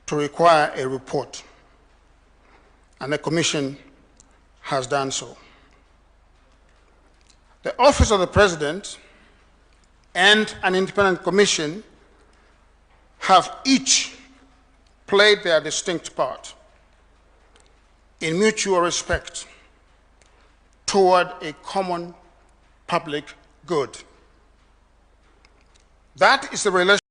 to require a report, and the Commission has done so. The Office of the President and an independent commission have each played their distinct part in mutual respect toward a common public good. That is the relationship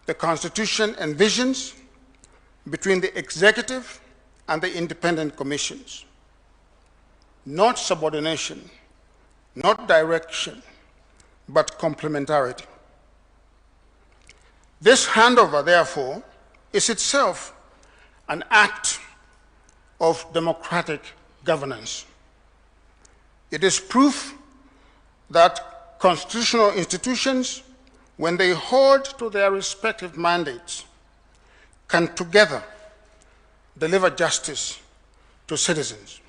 the Constitution envisions between the executive and the independent commissions. Not subordination, not direction, but complementarity. This handover, therefore, is itself an act of democratic governance. It is proof that constitutional institutions, when they hold to their respective mandates, can together deliver justice to citizens.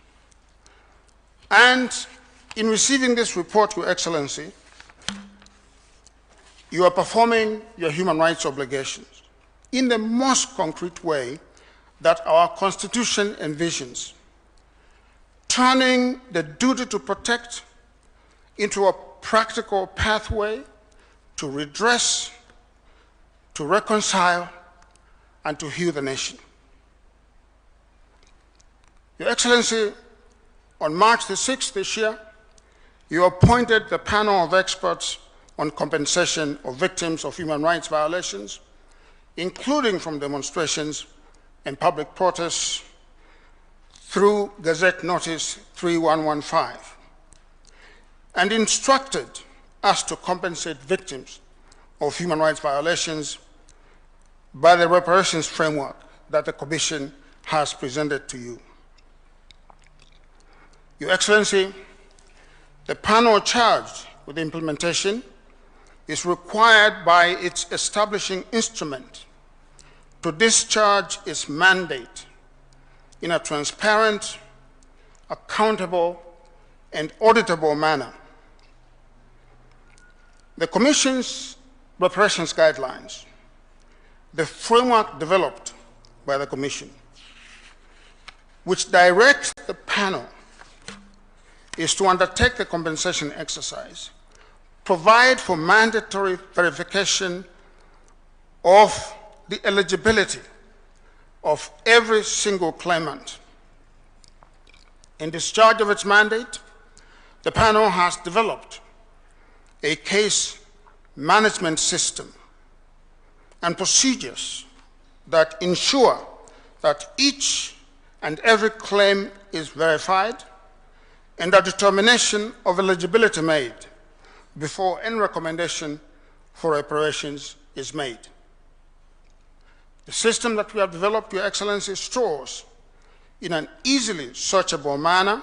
And in receiving this report, Your Excellency, you are performing your human rights obligations in the most concrete way that our Constitution envisions, turning the duty to protect into a practical pathway to redress, to reconcile, and to heal the nation. Your Excellency, on March the 6th this year, you appointed the panel of experts on compensation of victims of human rights violations, including from demonstrations and public protests, through Gazette Notice 3115, and instructed us to compensate victims of human rights violations by the reparations framework that the Commission has presented to you. Your Excellency, the panel charged with the implementation is required by its establishing instrument to discharge its mandate in a transparent, accountable, and auditable manner. The Commission's reparations guidelines, the framework developed by the Commission, which directs the panel is to undertake the compensation exercise, provide for mandatory verification of the eligibility of every single claimant. In discharge of its mandate, the panel has developed a case management system and procedures that ensure that each and every claim is verified and a determination of eligibility made before any recommendation for reparations is made. The system that we have developed, Your Excellency, stores in an easily searchable manner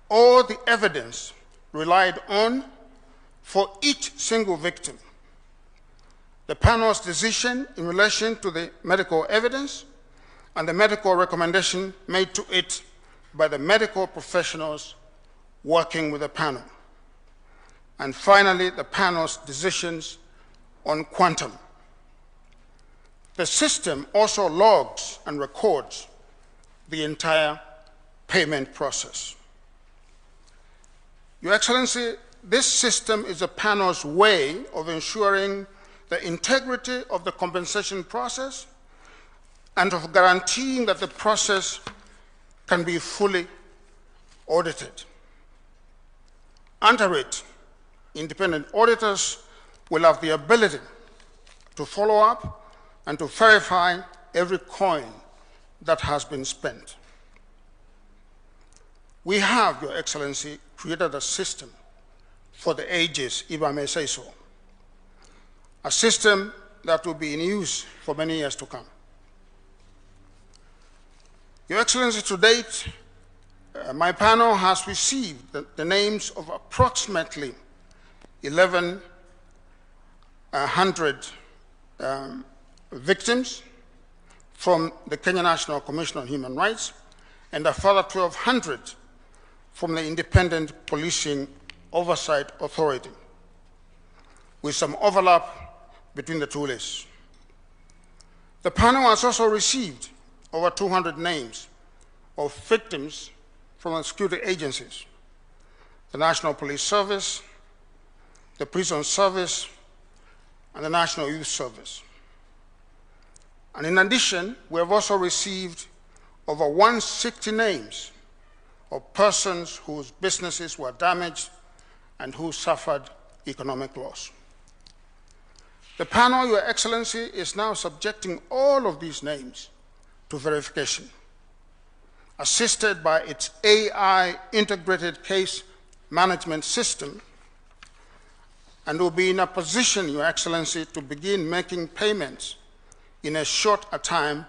all the evidence relied on for each single victim, the panel's decision in relation to the medical evidence, and the medical recommendation made to it by the medical professionals working with the panel. And finally, the panel's decisions on quantum. The system also logs and records the entire payment process. Your Excellency, this system is the panel's way of ensuring the integrity of the compensation process and of guaranteeing that the process can be fully audited. Under it, independent auditors will have the ability to follow up and to verify every coin that has been spent. We have, Your Excellency, created a system for the ages, if I may say so, a system that will be in use for many years to come. Your Excellency, to date, my panel has received the names of approximately 1,100 victims from the Kenya National Commission on Human Rights and a further 1,200 from the Independent Policing Oversight Authority, with some overlap between the two lists. The panel has also received over 200 names of victims from the security agencies, the National Police Service, the Prison Service, and the National Youth Service. And in addition, we have also received over 160 names of persons whose businesses were damaged and who suffered economic loss. The panel, Your Excellency, is now subjecting all of these names to verification, assisted by its AI integrated case management system, and will be in a position, Your Excellency, to begin making payments in as short a time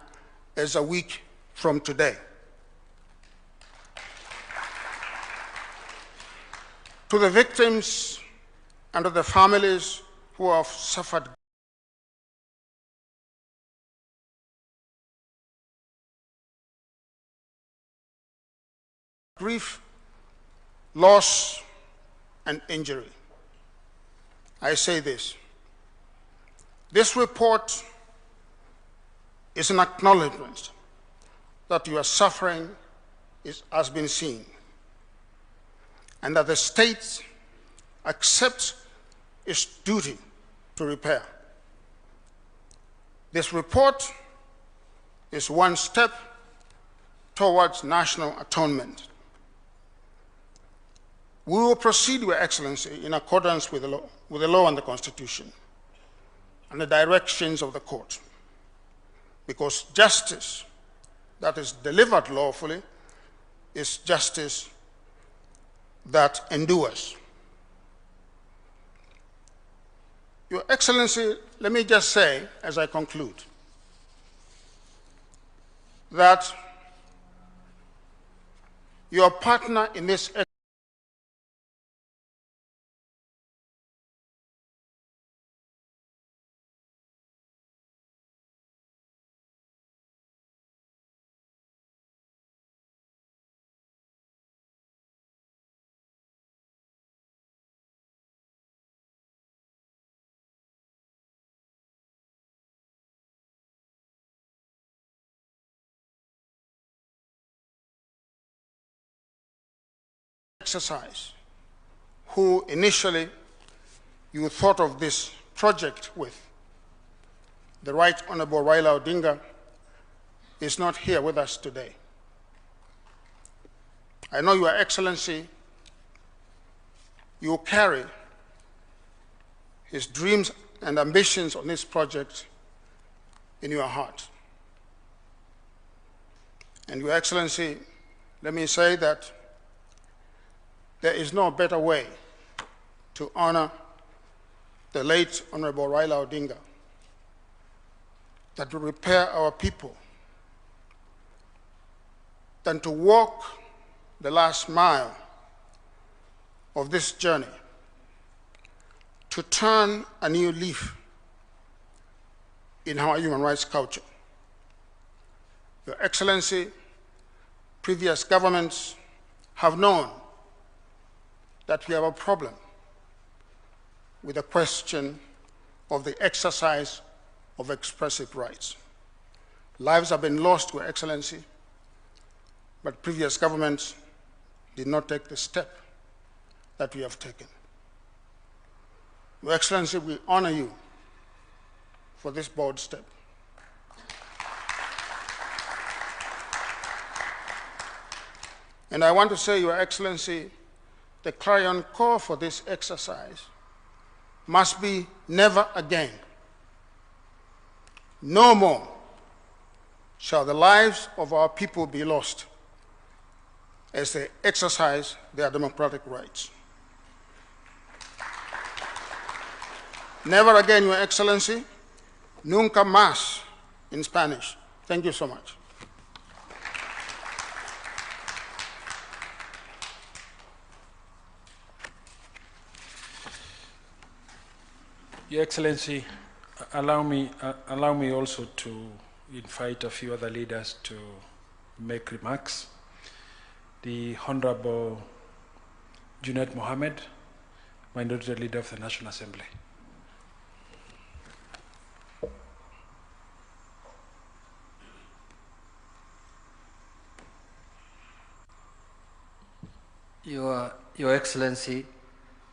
as a week from today. To the victims and to the families who have suffered grief, loss, and injury, I say this. This report is an acknowledgement that your suffering has been seen, and that the state accepts its duty to repair. This report is one step towards national atonement. We will proceed, Your Excellency, in accordance with the law and the Constitution and the directions of the court, because justice that is delivered lawfully is justice that endures. Your Excellency, let me just say, as I conclude, that your partner in this exercise, who initially you thought of this project with, the Right Honorable Raila Odinga, is not here with us today. I know, Your Excellency, you carry his dreams and ambitions on this project in your heart. And Your Excellency, let me say that there is no better way to honor the late Honorable Raila Odinga than to repair our people, than to walk the last mile of this journey, to turn a new leaf in our human rights culture. Your Excellency, previous governments have known that we have a problem with the question of the exercise of expressive rights. Lives have been lost, Your Excellency, but previous governments did not take the step that we have taken. Your Excellency, we honor you for this bold step. And I want to say, Your Excellency, the clarion call for this exercise must be never again. No more shall the lives of our people be lost as they exercise their democratic rights. Never again, Your Excellency. Nunca más in Spanish. Thank you so much. Your Excellency, allow me also to invite a few other leaders to make remarks. The Honorable Junaid Mohammed, Minority Leader of the National Assembly. Your Excellency,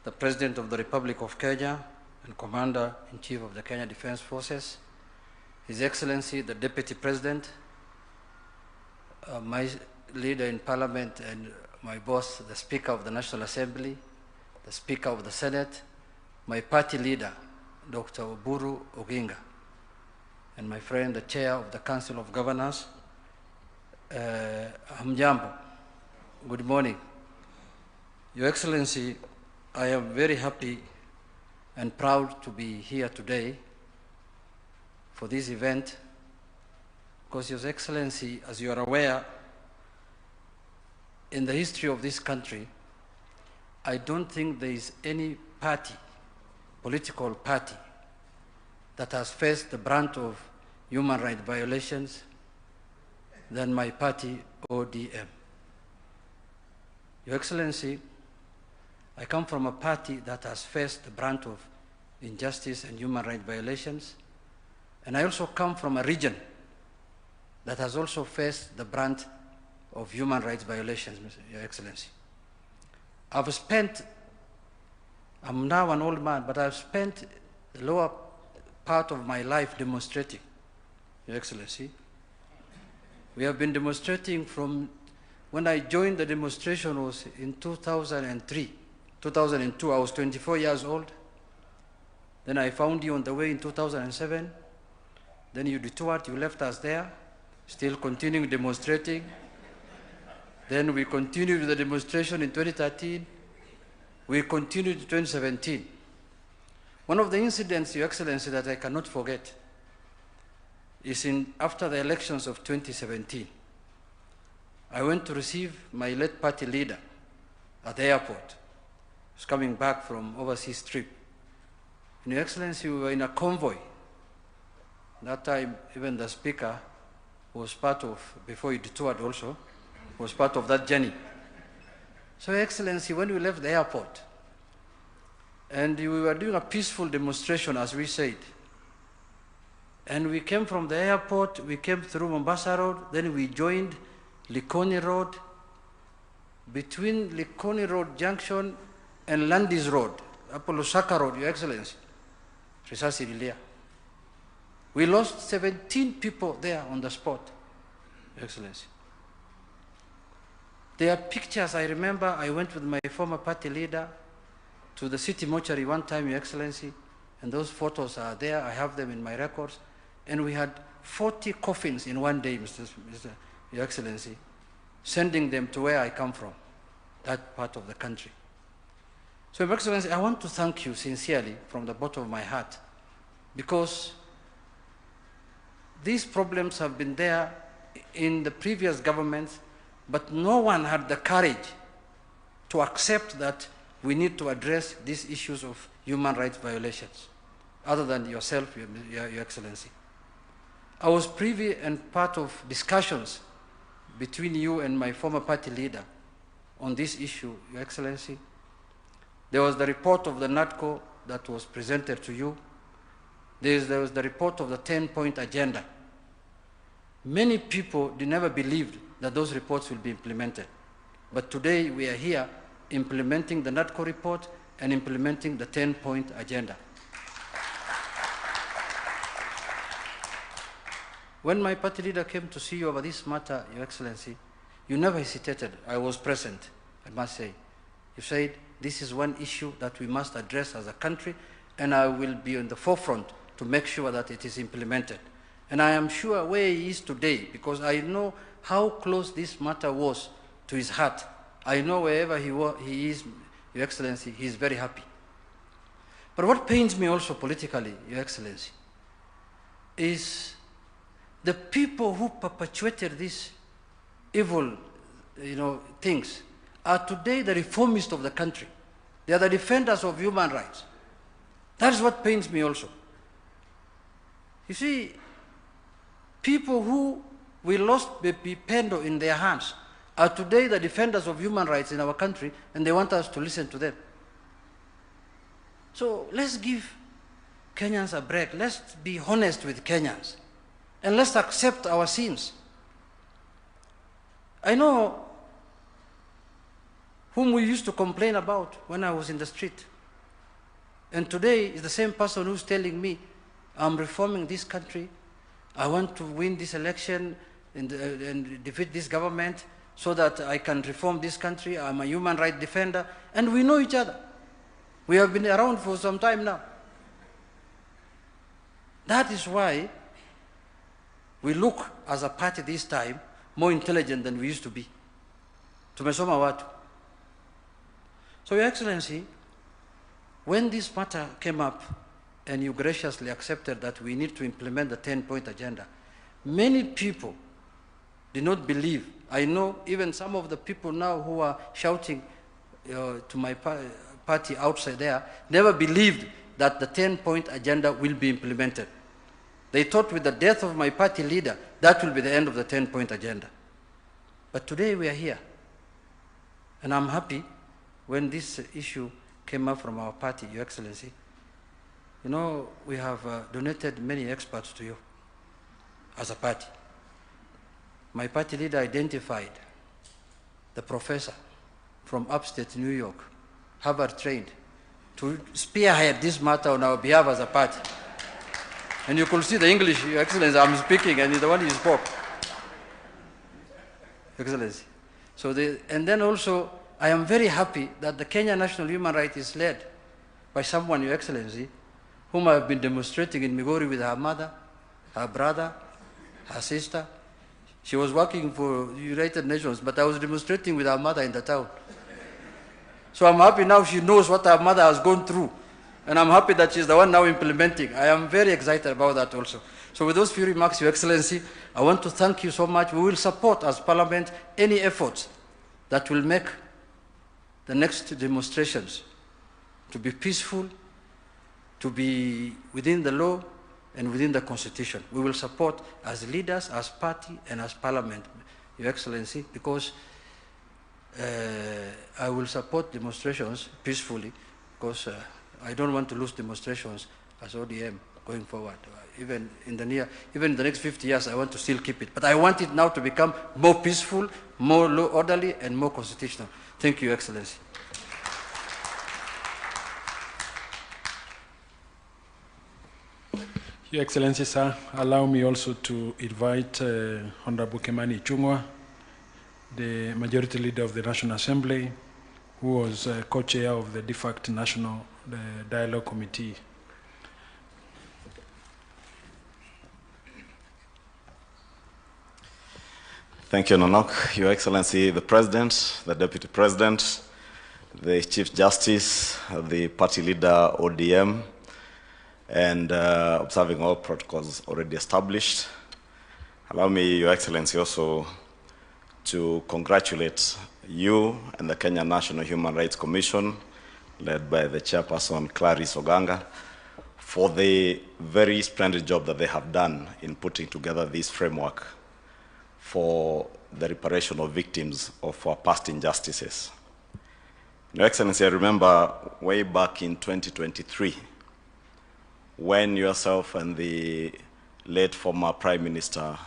the President of the Republic of Kenya and Commander-in-Chief of the Kenya Defense Forces, His Excellency, the Deputy President, my leader in Parliament and my boss, the Speaker of the National Assembly, the Speaker of the Senate, my party leader, Dr. Oburu Oginga, and my friend, the Chair of the Council of Governors, Hamjambo, good morning. Your Excellency, I am very happy and proud to be here today for this event because, Your Excellency, as you are aware, in the history of this country, I don't think there is any party, political party, that has faced the brunt of human rights violations than my party, ODM. Your Excellency, I come from a party that has faced the brunt of injustice and human rights violations, and I also come from a region that has also faced the brunt of human rights violations, Your Excellency. I'm now an old man, but I've spent the lower part of my life demonstrating, Your Excellency. We have been demonstrating from when I joined the demonstration was in 2003. 2002, I was 24 years old. Then I found you on the way in 2007. Then you detoured, you left us there, still continuing demonstrating. Then we continued the demonstration in 2013. We continued in 2017. One of the incidents, Your Excellency, that I cannot forget is after the elections of 2017. I went to receive my late party leader at the airport. He was coming back from overseas trip. And Your Excellency, we were in a convoy. That time, even the speaker was part of, before he detoured also, was part of that journey. So, Your Excellency, when we left the airport, and we were doing a peaceful demonstration, as we said, and we came from the airport, we came through Mombasa Road, then we joined Likoni Road. Between Likoni Road Junction and Landis Road, Apollo Saka Road, Your Excellency, risasi ililia. We lost 17 people there on the spot, Your Excellency. There are pictures. I remember I went with my former party leader to the city mortuary one time, Your Excellency, and those photos are there. I have them in my records. And we had 40 coffins in one day, Your Excellency, sending them to where I come from, that part of the country. So, Your Excellency, I want to thank you sincerely from the bottom of my heart, because these problems have been there in the previous governments, but no one had the courage to accept that we need to address these issues of human rights violations, other than yourself, Your Excellency. I was privy and part of discussions between you and my former party leader on this issue, Your Excellency. There was the report of the NATCO that was presented to you. There was the report of the 10-point agenda. Many people never believed that those reports will be implemented. But today we are here implementing the NATCO report and implementing the 10-point agenda. When my party leader came to see you over this matter, Your Excellency, you never hesitated. I was present, I must say. You said, this is one issue that we must address as a country, and I will be on the forefront to make sure that it is implemented. And I am sure where he is today, because I know how close this matter was to his heart. I know wherever he is, Your Excellency, he is very happy. But what pains me also politically, Your Excellency, is the people who perpetuated these evil, things are today the reformists of the country. They are the defenders of human rights. That is what pains me also. You see, people who we lost Pendo in their hands are today the defenders of human rights in our country, and they want us to listen to them. So let's give Kenyans a break. Let's be honest with Kenyans. And let's accept our sins. I know whom we used to complain about when I was in the street. And today is the same person who's telling me, I'm reforming this country, I want to win this election and defeat this government so that I can reform this country, I'm a human rights defender, and we know each other. We have been around for some time now. That is why we look as a party this time more intelligent than we used to be. Tumesoma watu. So, Your Excellency, when this matter came up and you graciously accepted that we need to implement the 10-point agenda, many people did not believe. I know even some of the people now who are shouting to my party outside there never believed that the 10-point agenda will be implemented. They thought with the death of my party leader, that will be the end of the 10-point agenda. But today we are here. And I'm happy when this issue came up from our party, Your Excellency. You know, we have donated many experts to you as a party. My party leader identified the professor from upstate New York, Harvard trained, to spearhead this matter on our behalf as a party. And you could see the English, Your Excellency, I'm speaking, and the one you spoke. Excellency. So and then also, I am very happy that the Kenya National Human Rights is led by someone, Your Excellency, whom I have been demonstrating in Migori with her mother, her brother, her sister. She was working for the United Nations, but I was demonstrating with her mother in the town. So I'm happy now she knows what her mother has gone through. And I'm happy that she's the one now implementing. I am very excited about that also. So with those few remarks, Your Excellency, I want to thank you so much. We will support as Parliament any efforts that will make the next demonstrations to be peaceful, to be within the law and within the Constitution. We will support as leaders, as party, and as Parliament, Your Excellency, because I will support demonstrations peacefully, because I don't want to lose demonstrations as ODM going forward. Even in the next 50 years, I want to still keep it. But I want it now to become more peaceful, more law orderly, and more constitutional. Thank you, Your Excellency. Your Excellency, sir, allow me also to invite Honorable Kimani Ichung'wah, the Majority Leader of the National Assembly, who was co-chair of the de facto National Dialogue Committee. Thank you, Nonok. Your Excellency, the President, the Deputy President, the Chief Justice, the Party Leader, ODM, and observing all protocols already established. Allow me, Your Excellency, also to congratulate you and the Kenya National Human Rights Commission, led by the chairperson, Clarice Oganga, for the very splendid job that they have done in putting together this framework for the reparation of victims of our past injustices. Your Excellency, I remember way back in 2023, when yourself and the late former Prime Minister,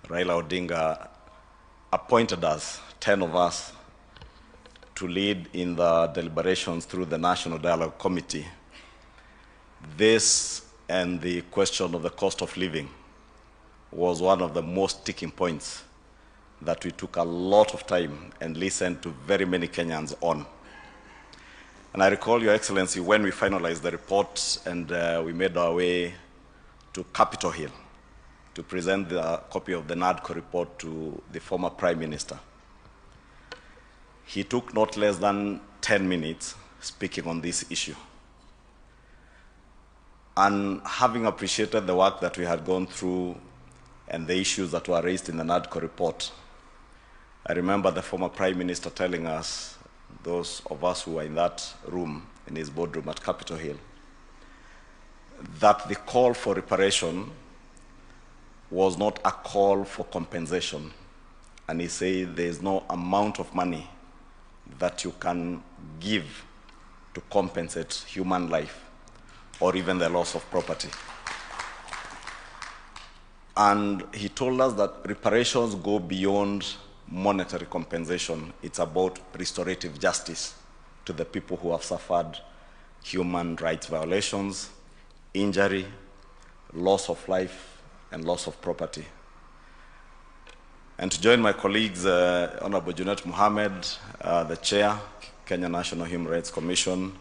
Raila Odinga, appointed us, 10 of us, to lead in the deliberations through the National Dialogue Committee. This and the question of the cost of living was one of the most sticking points that we took a lot of time and listened to very many Kenyans on. And I recall, Your Excellency, when we finalized the report and we made our way to Capitol Hill to present the copy of the NADCO report to the former Prime Minister. He took not less than 10 minutes speaking on this issue. And having appreciated the work that we had gone through and the issues that were raised in the NADCO report, I remember the former Prime Minister telling us, those of us who were in that room, in his boardroom at Capitol Hill, that the call for reparation was not a call for compensation. And he said there is no amount of money that you can give to compensate human life or even the loss of property. And he told us that reparations go beyond monetary compensation. It's about restorative justice to the people who have suffered human rights violations, injury, loss of life, and loss of property. And to join my colleagues, Honorable Junet Mohamed, the chair, Kenya National Human Rights Commission,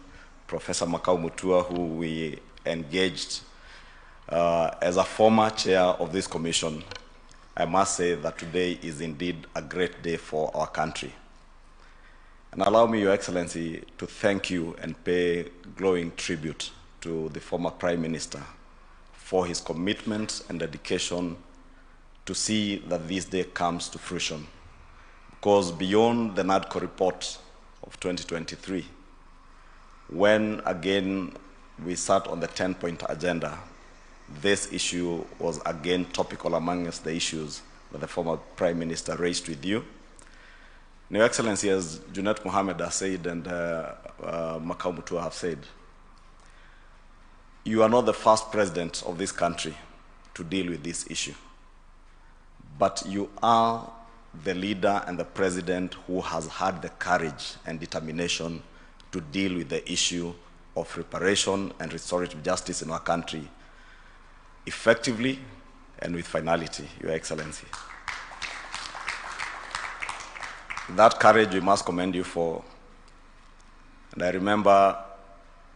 Professor Makau Mutua, who we engaged as a former chair of this commission, I must say that today is indeed a great day for our country. And allow me, Your Excellency, to thank you and pay glowing tribute to the former Prime Minister for his commitment and dedication to see that this day comes to fruition. Because beyond the NADCO report of 2023, when again we sat on the 10-point agenda, this issue was again topical amongst the issues that the former Prime Minister raised with you. Your Excellency, as Junet Mohamed has said and Makau Mutua have said, you are not the first president of this country to deal with this issue, but you are the leader and the president who has had the courage and determination to deal with the issue of reparation and restorative justice in our country effectively and with finality, Your Excellency. That courage we must commend you for. And I remember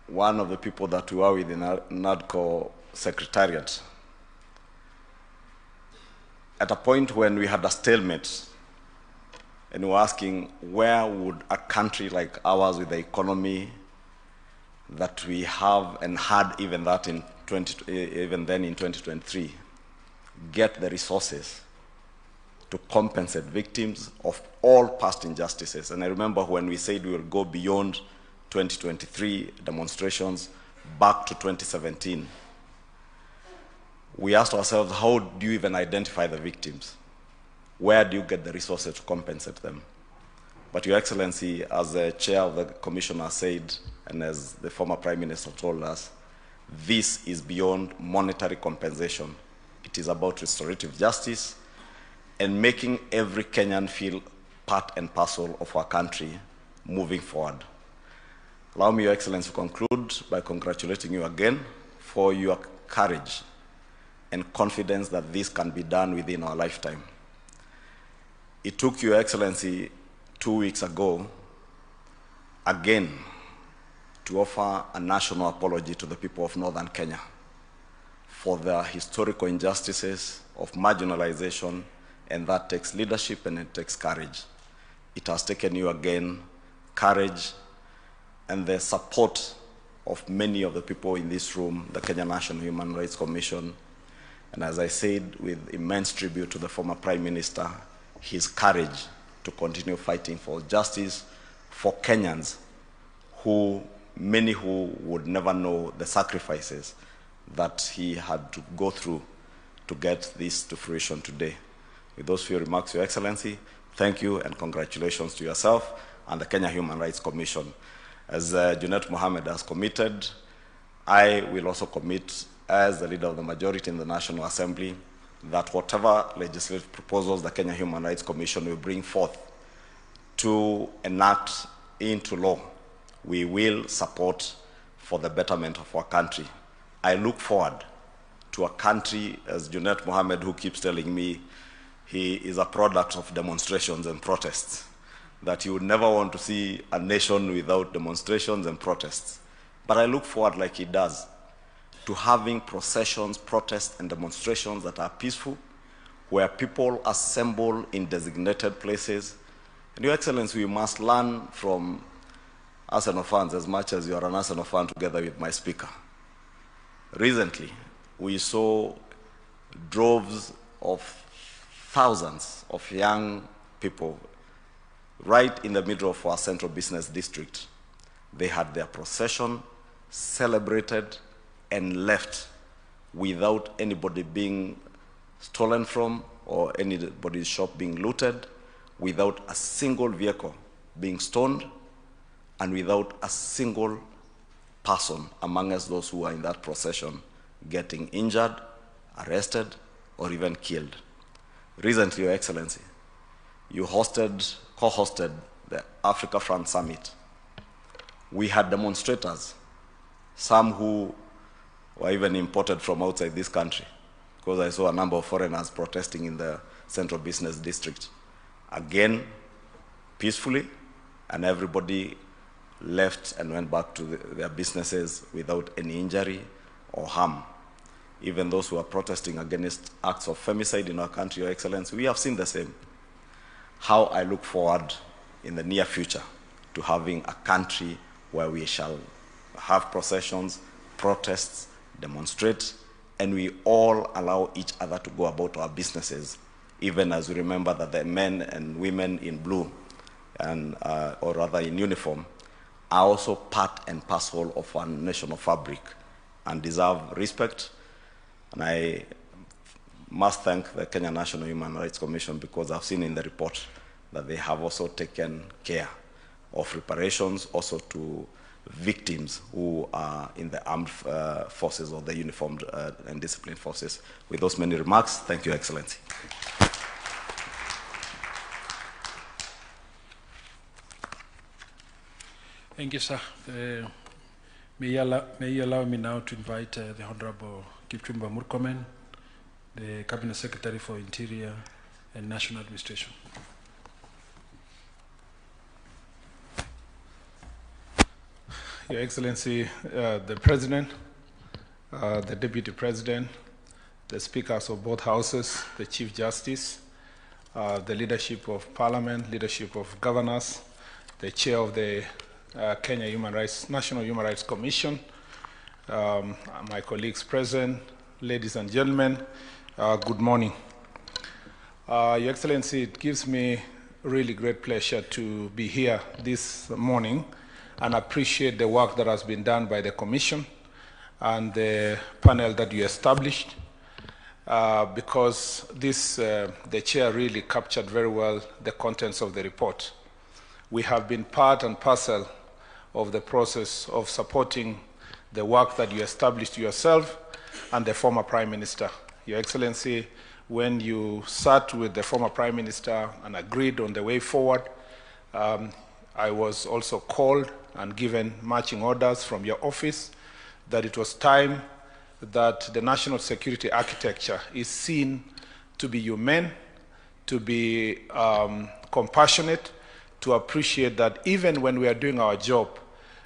one of the people that we were with in NADCO Secretariat, at a point when we had a stalemate and we were asking, where would a country like ours with the economy that we have and had even that in even then in 2023 get the resources to compensate victims of all past injustices? And I remember when we said we will go beyond 2023 demonstrations back to 2017, we asked ourselves, how do you even identify the victims? Where do you get the resources to compensate them? But Your Excellency, as the chair of the commission has said, and as the former Prime Minister told us, this is beyond monetary compensation. It is about restorative justice and making every Kenyan feel part and parcel of our country moving forward. Allow me, Your Excellency, to conclude by congratulating you again for your courage and confidence that this can be done within our lifetime. It took Your Excellency 2 weeks ago, again, to offer a national apology to the people of Northern Kenya for their historical injustices of marginalization, and that takes leadership and it takes courage. It has taken you again courage and the support of many of the people in this room, the Kenya National Human Rights Commission, and as I said, with immense tribute to the former Prime Minister, his courage to continue fighting for justice for Kenyans many who would never know the sacrifices that he had to go through to get this to fruition today. With those few remarks, Your Excellency, thank you and congratulations to yourself and the Kenya Human Rights Commission. As Junet Mohamed has committed, I will also commit as the leader of the majority in the National Assembly that whatever legislative proposals the Kenya Human Rights Commission will bring forth to enact into law, we will support for the betterment of our country. I look forward to a country, as Junet Mohamed, who keeps telling me he is a product of demonstrations and protests, that he would never want to see a nation without demonstrations and protests. But I look forward, like he does, to having processions, protests, and demonstrations that are peaceful, where people assemble in designated places. And Your Excellency, we must learn from Arsenal fans as much as you are an Arsenal fan together with my speaker. Recently, we saw droves of thousands of young people right in the middle of our central business district. They had their procession, celebrated, and left without anybody being stolen from or anybody's shop being looted, without a single vehicle being stoned, and without a single person among us, those who are in that procession, getting injured, arrested, or even killed. Recently, Your Excellency, you co-hosted the Africa Front Summit. We had demonstrators, some who were even imported from outside this country, because I saw a number of foreigners protesting in the Central Business District. Again, peacefully, and everybody left and went back to their businesses without any injury or harm. Even those who are protesting against acts of femicide in our country, Your Excellency, we have seen the same. How I look forward in the near future to having a country where we shall have processions, protests, demonstrate, and we all allow each other to go about our businesses, even as we remember that the men and women in blue, and, or rather in uniform, are also part and parcel of our national fabric and deserve respect. And I must thank the Kenya National Human Rights Commission, because I've seen in the report that they have also taken care of reparations also to victims who are in the armed forces or the uniformed and disciplined forces. With those many remarks, thank you, Excellency. Thank you, sir. May you allow me now to invite the Honorable Kipchumba Murkomen, the Cabinet Secretary for Interior and National Administration. Your Excellency, the President, the Deputy President, the Speakers of both Houses, the Chief Justice, the leadership of Parliament, leadership of governors, the Chair of the Kenya National Human Rights Commission, my colleagues present, ladies and gentlemen, good morning. Your Excellency, it gives me really great pleasure to be here this morning and appreciate the work that has been done by the Commission and the panel that you established, because the Chair really captured very well the contents of the report. We have been part and parcel of the process of supporting the work that you established yourself and the former Prime Minister. Your Excellency, when you sat with the former Prime Minister and agreed on the way forward, I was also called and given marching orders from your office that it was time that the national security architecture is seen to be humane, to be compassionate, to appreciate that even when we are doing our job,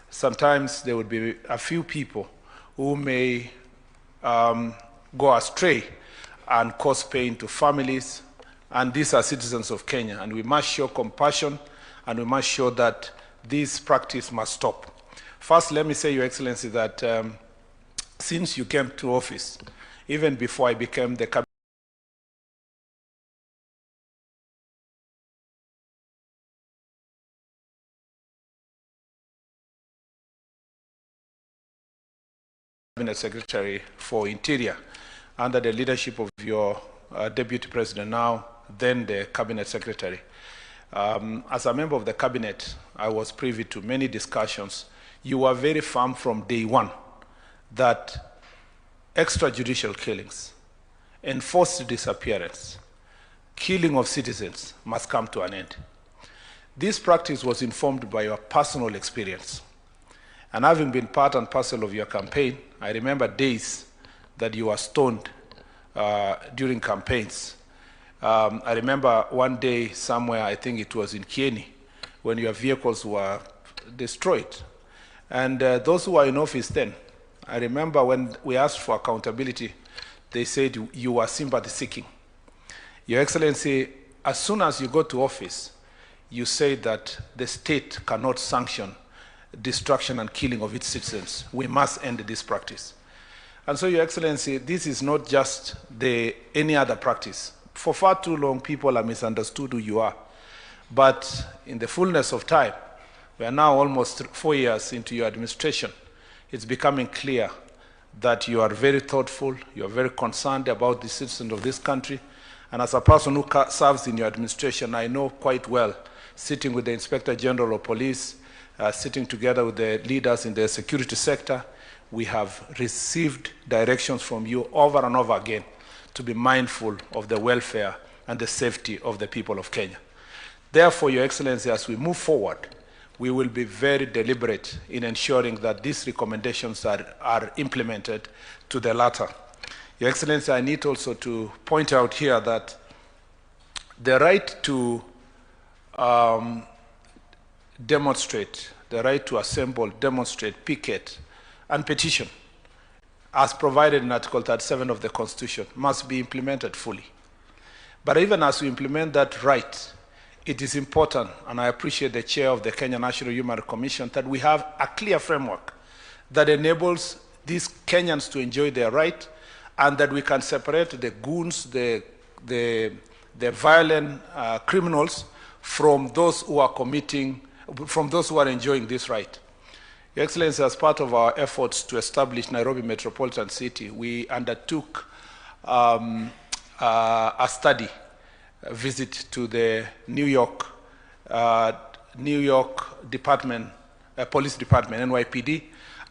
sometimes there would be a few people who may go astray and cause pain to families, and these are citizens of Kenya, and we must show compassion, and we must show that this practice must stop. First, let me say, Your Excellency, that since you came to office, even before I became the cabinet Secretary for Interior, under the leadership of your Deputy President now, then the Cabinet Secretary. As a member of the Cabinet, I was privy to many discussions. You were very firm from day one that extrajudicial killings, enforced disappearance, killing of citizens must come to an end. This practice was informed by your personal experience. And having been part and parcel of your campaign, I remember days that you were stoned during campaigns. I remember one day somewhere, I think it was in Kenya, when your vehicles were destroyed. And those who were in office then, I remember when we asked for accountability, they said you were sympathy seeking. Your Excellency, as soon as you got to office, you said that the state cannot sanction destruction and killing of its citizens. We must end this practice. And so, Your Excellency, this is not just any other practice. For far too long, people have misunderstood who you are. But in the fullness of time, we are now almost 4 years into your administration. It's becoming clear that you are very thoughtful, you are very concerned about the citizens of this country. And as a person who serves in your administration, I know quite well, sitting with the Inspector General of Police, sitting together with the leaders in the security sector, we have received directions from you over and over again to be mindful of the welfare and the safety of the people of Kenya. Therefore, Your Excellency, as we move forward, we will be very deliberate in ensuring that these recommendations are implemented to the latter. Your Excellency, I need also to point out here that the right to demonstrate, the right to assemble, demonstrate, picket, and petition, as provided in Article 37 of the Constitution, must be implemented fully. But even as we implement that right, it is important, and I appreciate the chair of the Kenya National Human Rights Commission, that we have a clear framework that enables these Kenyans to enjoy their right, and that we can separate the goons, the violent criminals from those who are enjoying this right. Your Excellency, as part of our efforts to establish Nairobi Metropolitan City, we undertook a study, a visit to the New York Department, Police Department, NYPD,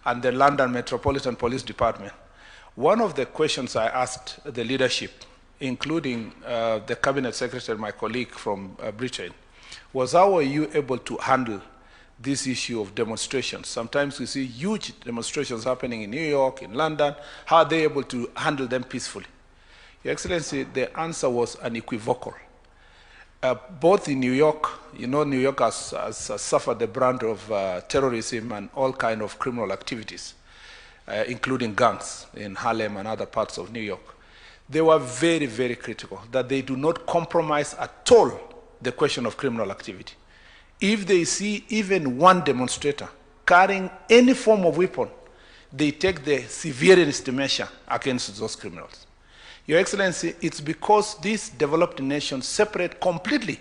and the London Metropolitan Police Department. One of the questions I asked the leadership, including the Cabinet Secretary, my colleague from Britain, was how are you able to handle this issue of demonstrations? Sometimes we see huge demonstrations happening in New York, in London. How are they able to handle them peacefully? Your Excellency, the answer was unequivocal. Both in New York, you know, New York has suffered the brunt of terrorism and all kinds of criminal activities, including gangs in Harlem and other parts of New York. They were very, very critical that they do not compromise at all the question of criminal activity. If they see even one demonstrator carrying any form of weapon, they take the severest measure against those criminals. Your Excellency, it's because these developed nations separate completely,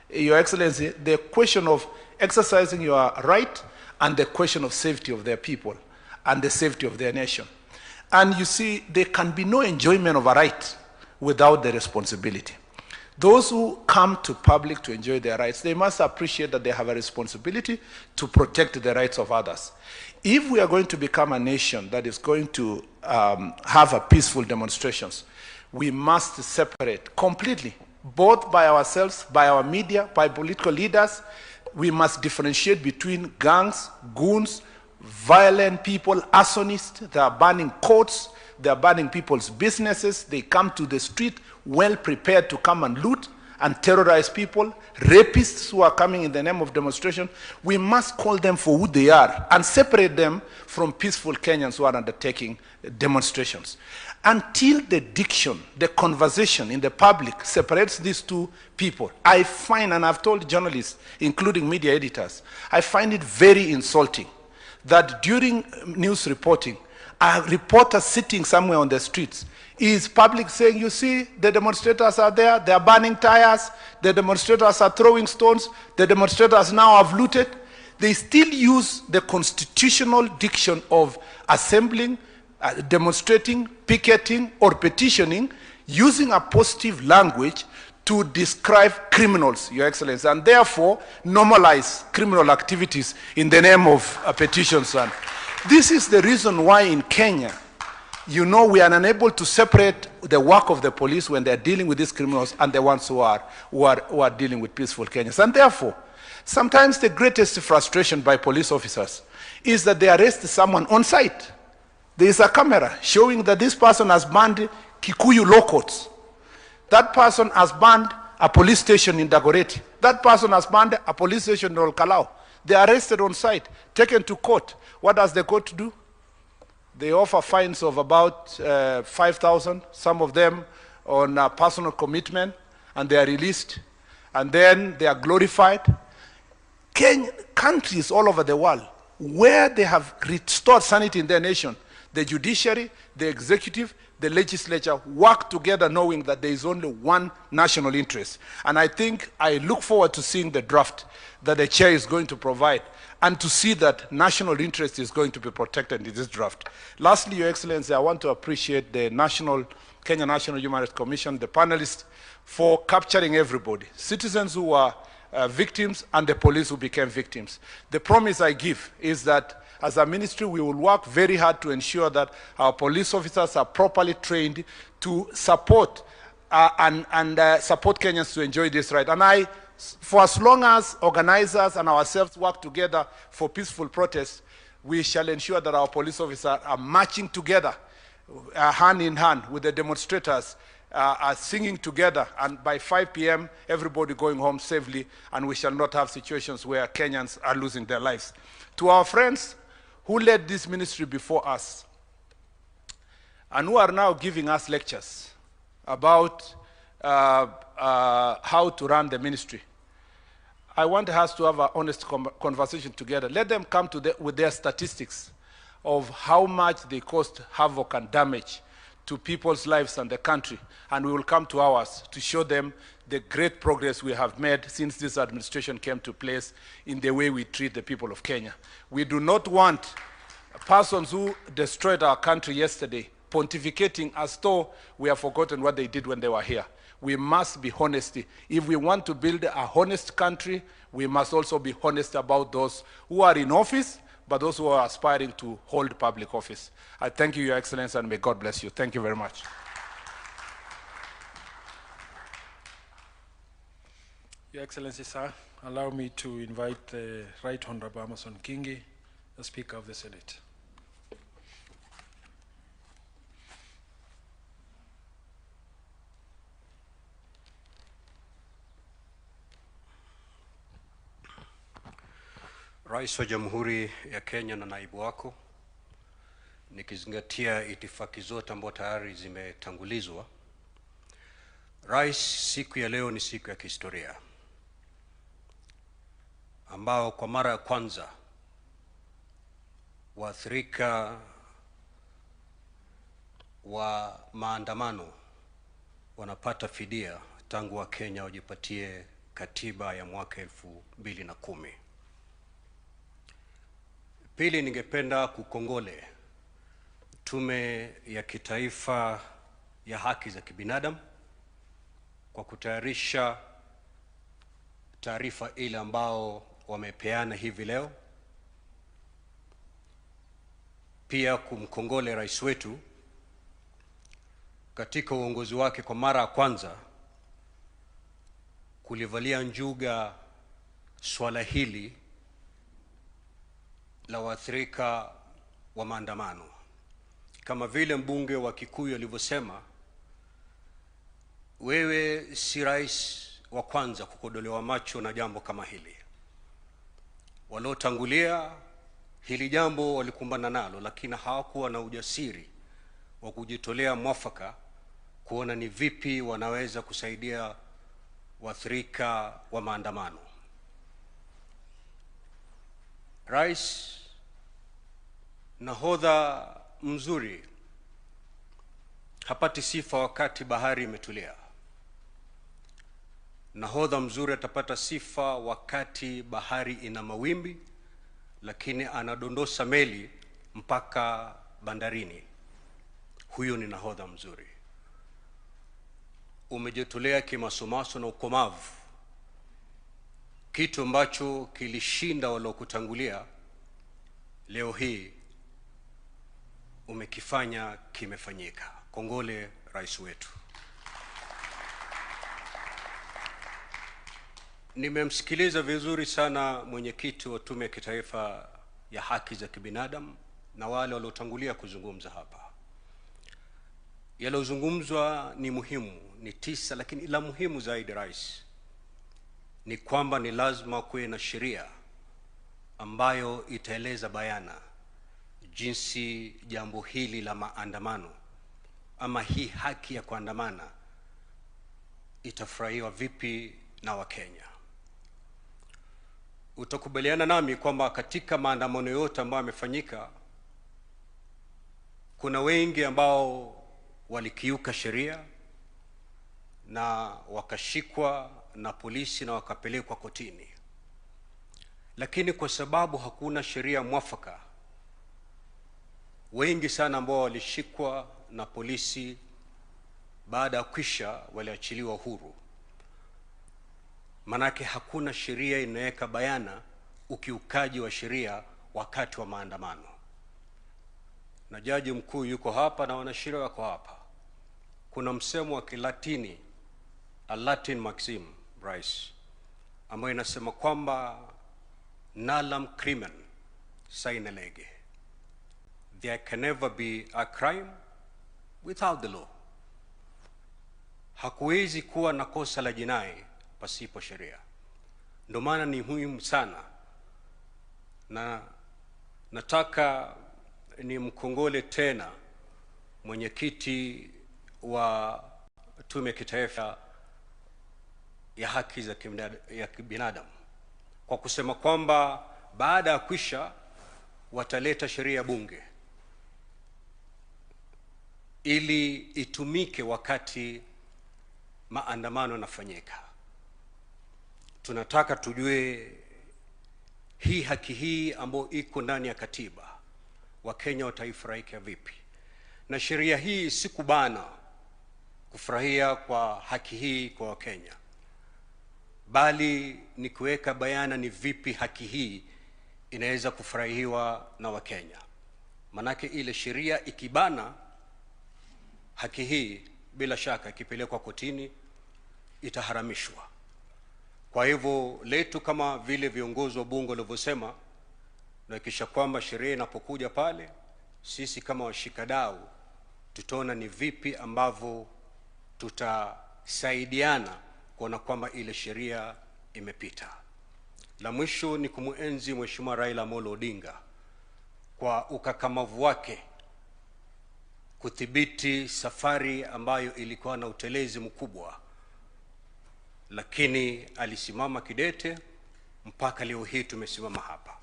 Your Excellency, the question of exercising your right and the question of safety of their people and the safety of their nation. And you see, there can be no enjoyment of a right without the responsibility. Those who come to public to enjoy their rights, they must appreciate that they have a responsibility to protect the rights of others. If we are going to become a nation that is going to have a peaceful demonstrations, we must separate completely, both by ourselves, by our media, by political leaders. We must differentiate between gangs, goons, violent people, arsonists. They are burning courts, they are burning people's businesses. They come to the street well prepared to come and loot and terrorize people, rapists who are coming in the name of demonstration. We must call them for who they are and separate them from peaceful Kenyans who are undertaking demonstrations. Until the diction, the conversation in the public separates these two people, I find, and I've told journalists, including media editors, I find it very insulting that during news reporting, a reporter sitting somewhere on the streets is public saying, you see, the demonstrators are there, they are burning tires, the demonstrators are throwing stones, the demonstrators now have looted. They still use the constitutional diction of assembling, demonstrating, picketing, or petitioning, using a positive language to describe criminals, Your Excellency, and therefore normalize criminal activities in the name of petitions. And this is the reason why in Kenya, you know, we are unable to separate the work of the police when they are dealing with these criminals and the ones who are dealing with peaceful Kenyans. And therefore, sometimes the greatest frustration by police officers is that they arrest someone on site. There is a camera showing that this person has burned Kikuyu law courts. That person has burned a police station in Dagoretti. That person has burned a police station in Olkalau. They are arrested on site, taken to court. What does the court do? They offer fines of about 5,000, some of them on personal commitment, and they are released. And then they are glorified. Countries all over the world, where they have restored sanity in their nation, the judiciary, the executive, the legislature work together knowing that there is only one national interest. And I think I look forward to seeing the draft that the chair is going to provide and to see that national interest is going to be protected in this draft. Lastly, Your Excellency, I want to appreciate the Kenya National Human Rights Commission, the panelists, for capturing everybody. Citizens who are victims and the police who became victims. The promise I give is that as a ministry, we will work very hard to ensure that our police officers are properly trained to support support Kenyans to enjoy this right. And for as long as organizers and ourselves work together for peaceful protests, we shall ensure that our police officers are marching together, hand in hand with the demonstrators, are singing together, and by 5 p.m. everybody going home safely, and we shall not have situations where Kenyans are losing their lives. To our friends who led this ministry before us and who are now giving us lectures about how to run the ministry, I want us to have an honest conversation together. Let them come with their statistics of how much they caused havoc and damage to people's lives and the country, and we will come to ours to show them the great progress we have made since this administration came to place in the way we treat the people of Kenya. We do not want persons who destroyed our country yesterday pontificating as though we have forgotten what they did when they were here. We must be honest. If we want to build a honest country, we must also be honest about those who are in office, but those who are aspiring to hold public office. I thank you, Your Excellency, and may God bless you. Thank you very much. Your Excellency, sir, allow me to invite the Right Honorable Amason Kingi, the Speaker of the Senate. Rais wa Jamhuri ya Kenya na naibu wako, nikizingatia itifaki zote ambazo tayari zimetangulizwa. Rais, siku ya leo ni siku ya kihistoria ambao kwa mara ya kwanza waathirika wa maandamano wanapata fidia tangu wa Kenya wajipatie katiba ya mwaka 2010. Pili, ningependa kukongole Tume ya Kitaifa ya Haki za Kibinadamu kwa kutayarisha taarifa ile ambao wamepeana hivi leo. Pia kumkongole rais wetu katika uongozi wake kwa mara ya kwanza kulivalia njuga swala hili la waathirika wa maandamano. Kama vile mbunge wa Kikuyu alivyosema, wewe si rais wa kwanza kukodolewa macho na jambo kama hili. Waliotangulia hili jambo walikumbana nalo, lakini hawakuwa na ujasiri wa kujitolea mwafaka kuona ni vipi wanaweza kusaidia waathirika wa maandamano. Rais, nahodha mzuri hapati sifa wakati bahari imetulia. Nahodha mzuri atapata sifa wakati bahari ina mawimbi, lakini anadondosa meli mpaka bandarini. Huyo ni nahodha mzuri. Umejitolea kimasomaso na ukomavu, kitu ambacho kilishinda waliokutangulia. Leo hii umekifanya kimefanyika. Kongole rais wetu. Nimemsikiliza vizuri sana mwenyekiti wa Tume ya Kitaifa ya Haki za Kibinadamu na wale waliotangulia kuzungumza hapa. Yalozungumzwa ni muhimu, ni tisa, lakini la muhimu zaidi rais ni kwamba ni lazima kuwe na sheria ambayo itaeleza bayana jinsi jambo hili la maandamano ama hii haki ya kuandamana itafurahiwa vipi na Wakenya. Utakubaliana nami kwamba katika maandamano yote ambayo yamefanyika kuna wengi ambao walikiuka sheria na wakashikwa na polisi na wakapelekwa kotini. Lakini kwa sababu hakuna sheria mwafaka, wengi sana ambao walishikwa na polisi baada ya kwisha waliachiliwa huru. manake hakuna sheria inaweka bayana ukiukaji wa sheria wakati wa maandamano. Na jaji mkuu yuko hapa na wanasheria wako hapa. Kuna msemo wa Kilatini, a Latin maxim, Rais, ambayo inasema kwamba nalum crimen sine lege. There can never be a crime without the law. Hakuwezi kuwa na kosa la jinai pasipo sheria. Ndio maana ni muhimu sana, na nataka ni mkongole tena mwenyekiti wa Tume ya Kitaifa ya Haki za Kibinadamu kwa kusema kwamba baada ya kwisha wataleta sheria bunge ili itumike wakati maandamano yanafanyika. Tunataka tujue hii haki hii ambayo iko ndani ya katiba, Wakenya wataifurahia vipi? Na sheria hii si kubana kufurahia kwa haki hii kwa Wakenya, bali ni kuweka bayana ni vipi haki hii inaweza kufurahiwa na Wakenya. Manake ile sheria ikibana haki hii, bila shaka ikipelekwa kotini itaharamishwa. Kwa hivyo letu kama vile viongozi wa bunge walivyosema, na kisha kwamba sheria inapokuja pale, sisi kama washikadau tutaona ni vipi ambavyo tutasaidiana kuona kwamba ile sheria imepita. La mwisho ni kumuenzi Mheshimiwa Raila Amolo Odinga kwa ukakamavu wake kudhibiti safari ambayo ilikuwa na utelezi mkubwa, lakini alisimama kidete mpaka leo hii tumesimama hapa.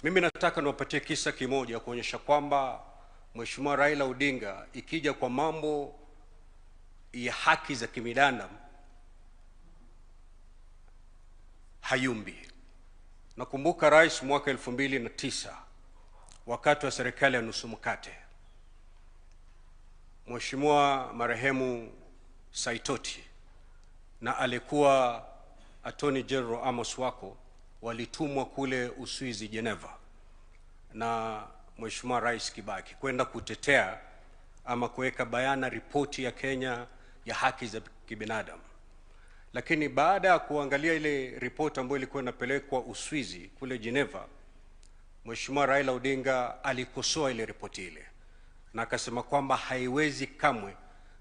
Mimi nataka niwapatie kisa kimoja kuonyesha kwamba Mheshimiwa Raila Odinga ikija kwa mambo ya haki za kibinadamu hayumbi. Nakumbuka Rais mwaka 2009 wakati wa serikali ya nusu mkate, Mheshimiwa marehemu Saitoti na alikuwa Attorney General Amos Wako walitumwa kule Uswizi, Geneva, na Mheshimiwa Rais Kibaki kwenda kutetea ama kuweka bayana ripoti ya Kenya ya haki za kibinadamu. Lakini baada ya kuangalia ile ripoti ambayo ilikuwa inapelekwa Uswizi kule Geneva, Mheshimiwa Raila Odinga alikosoa ile ripoti ile na akasema kwamba haiwezi kamwe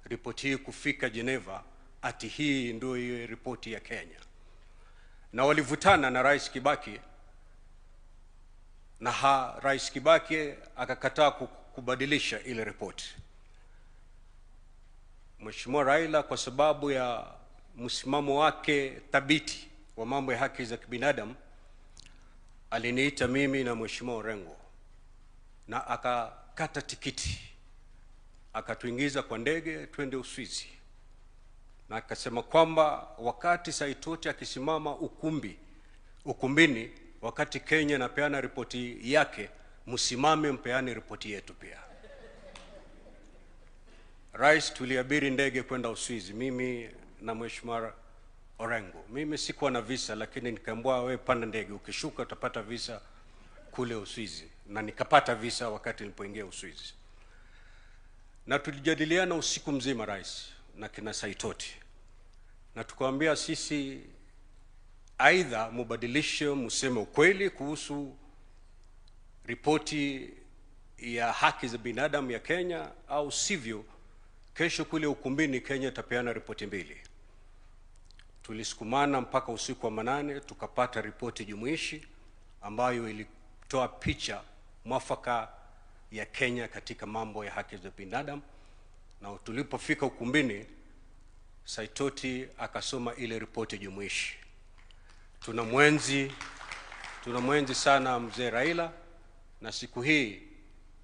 ripoti hii kufika Geneva, ati hii ndio hiyo ripoti ya Kenya. Na walivutana na Rais Kibaki, na Rais Kibaki akakataa kubadilisha ile ripoti. Mheshimiwa Raila kwa sababu ya msimamo wake thabiti wa mambo ya haki za kibinadamu aliniita mimi na Mheshimiwa Orengo na akakata tikiti, akatuingiza kwa ndege twende Uswizi, na akasema kwamba wakati Saitoti akisimama ukumbini wakati Kenya napeana ripoti yake, msimame mpeane ripoti yetu pia. Rais, tuliabiri ndege kwenda Uswizi, mimi na Mheshimiwa Orengo. Mimi sikuwa na visa, lakini nikaambiwa wewe panda ndege, ukishuka utapata visa kule Uswizi, na nikapata visa wakati nilipoingia Uswizi. Na tulijadiliana usiku mzima Rais na kina Saitoti, na tukamwambia sisi aidha mubadilishe, museme ukweli kuhusu ripoti ya haki za binadamu ya Kenya, au sivyo kesho kule ukumbini Kenya itapeana ripoti mbili. Tulisukumana mpaka usiku wa manane tukapata ripoti jumuishi ambayo ilitoa picha mwafaka ya Kenya katika mambo ya haki za binadamu. Na tulipofika ukumbini, Saitoti akasoma ile ripoti jumuishi. Tunamwenzi sana mzee Raila, na siku hii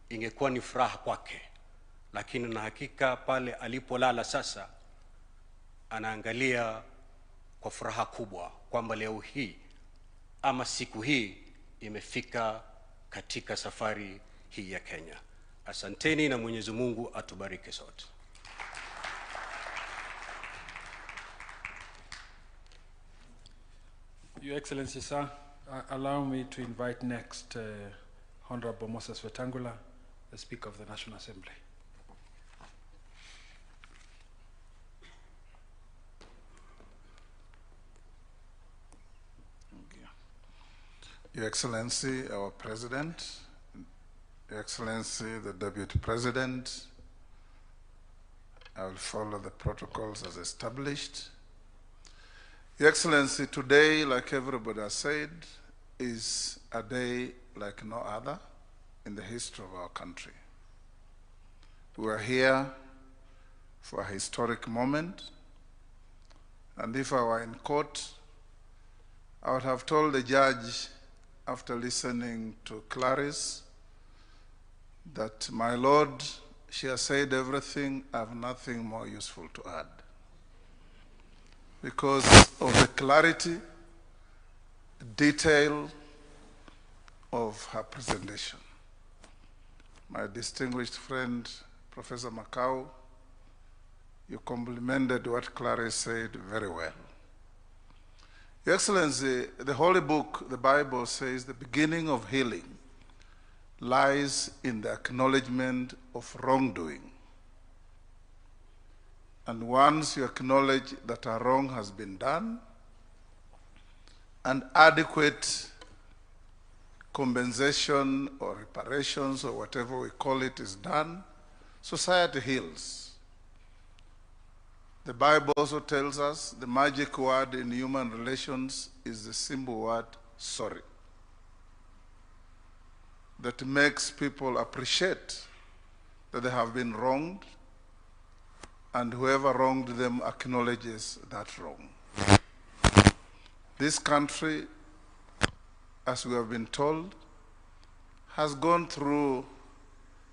ingekuwa ni furaha kwake, lakini na hakika pale alipolala sasa anaangalia kwa furaha kubwa kwamba leo hii ama siku hii imefika katika safari hii ya Kenya. Asanteni na Mwenyezi Mungu atubariki sote. Your Excellency, sir, allow me to invite next Honorable Moses Wetangula, the Speaker of the National Assembly. Your Excellency, our President, Your Excellency, the Deputy President, I will follow the protocols as established. Your Excellency, today, like everybody has said, is a day like no other in the history of our country. We are here for a historic moment, and if I were in court, I would have told the judge, after listening to Clarice, that, my Lord, she has said everything, I have nothing more useful to add. Because of the clarity, detail of her presentation. My distinguished friend, Professor Makau, you complimented what Clarice said very well. Your Excellency, the Holy Book, the Bible, says the beginning of healing lies in the acknowledgement of wrongdoing. And once you acknowledge that a wrong has been done, and adequate compensation or reparations or whatever we call it is done, society heals. The Bible also tells us the magic word in human relations is the simple word, sorry, that makes people appreciate that they have been wronged, and whoever wronged them acknowledges that wrong. This country, as we have been told, has gone through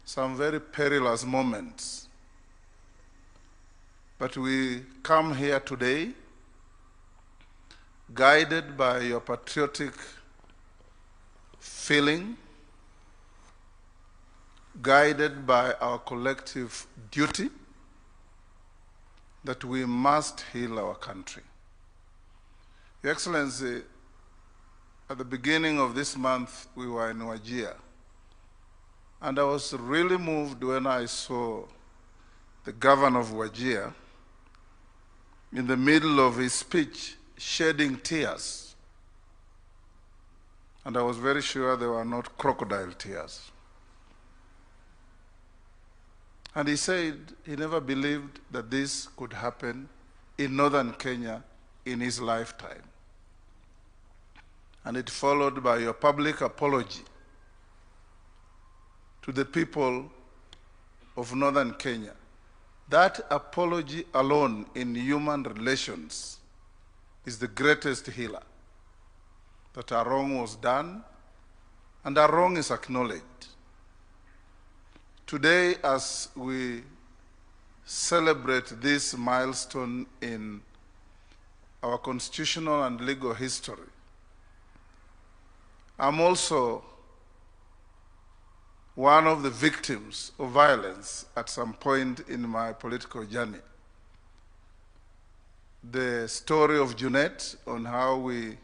some very perilous moments. But we come here today guided by your patriotic feeling, guided by our collective duty that we must heal our country. Your Excellency, at the beginning of this month, we were in Wajir, and I was really moved when I saw the governor of Wajir in the middle of his speech shedding tears. And I was very sure they were not crocodile tears. And he said he never believed that this could happen in northern Kenya in his lifetime. And it followed by your public apology to the people of northern Kenya. That apology alone in human relations is the greatest healer. That a wrong was done, and a wrong is acknowledged. Today, as we celebrate this milestone in our constitutional and legal history, I'm also one of the victims of violence at some point in my political journey. The story of Junet on how we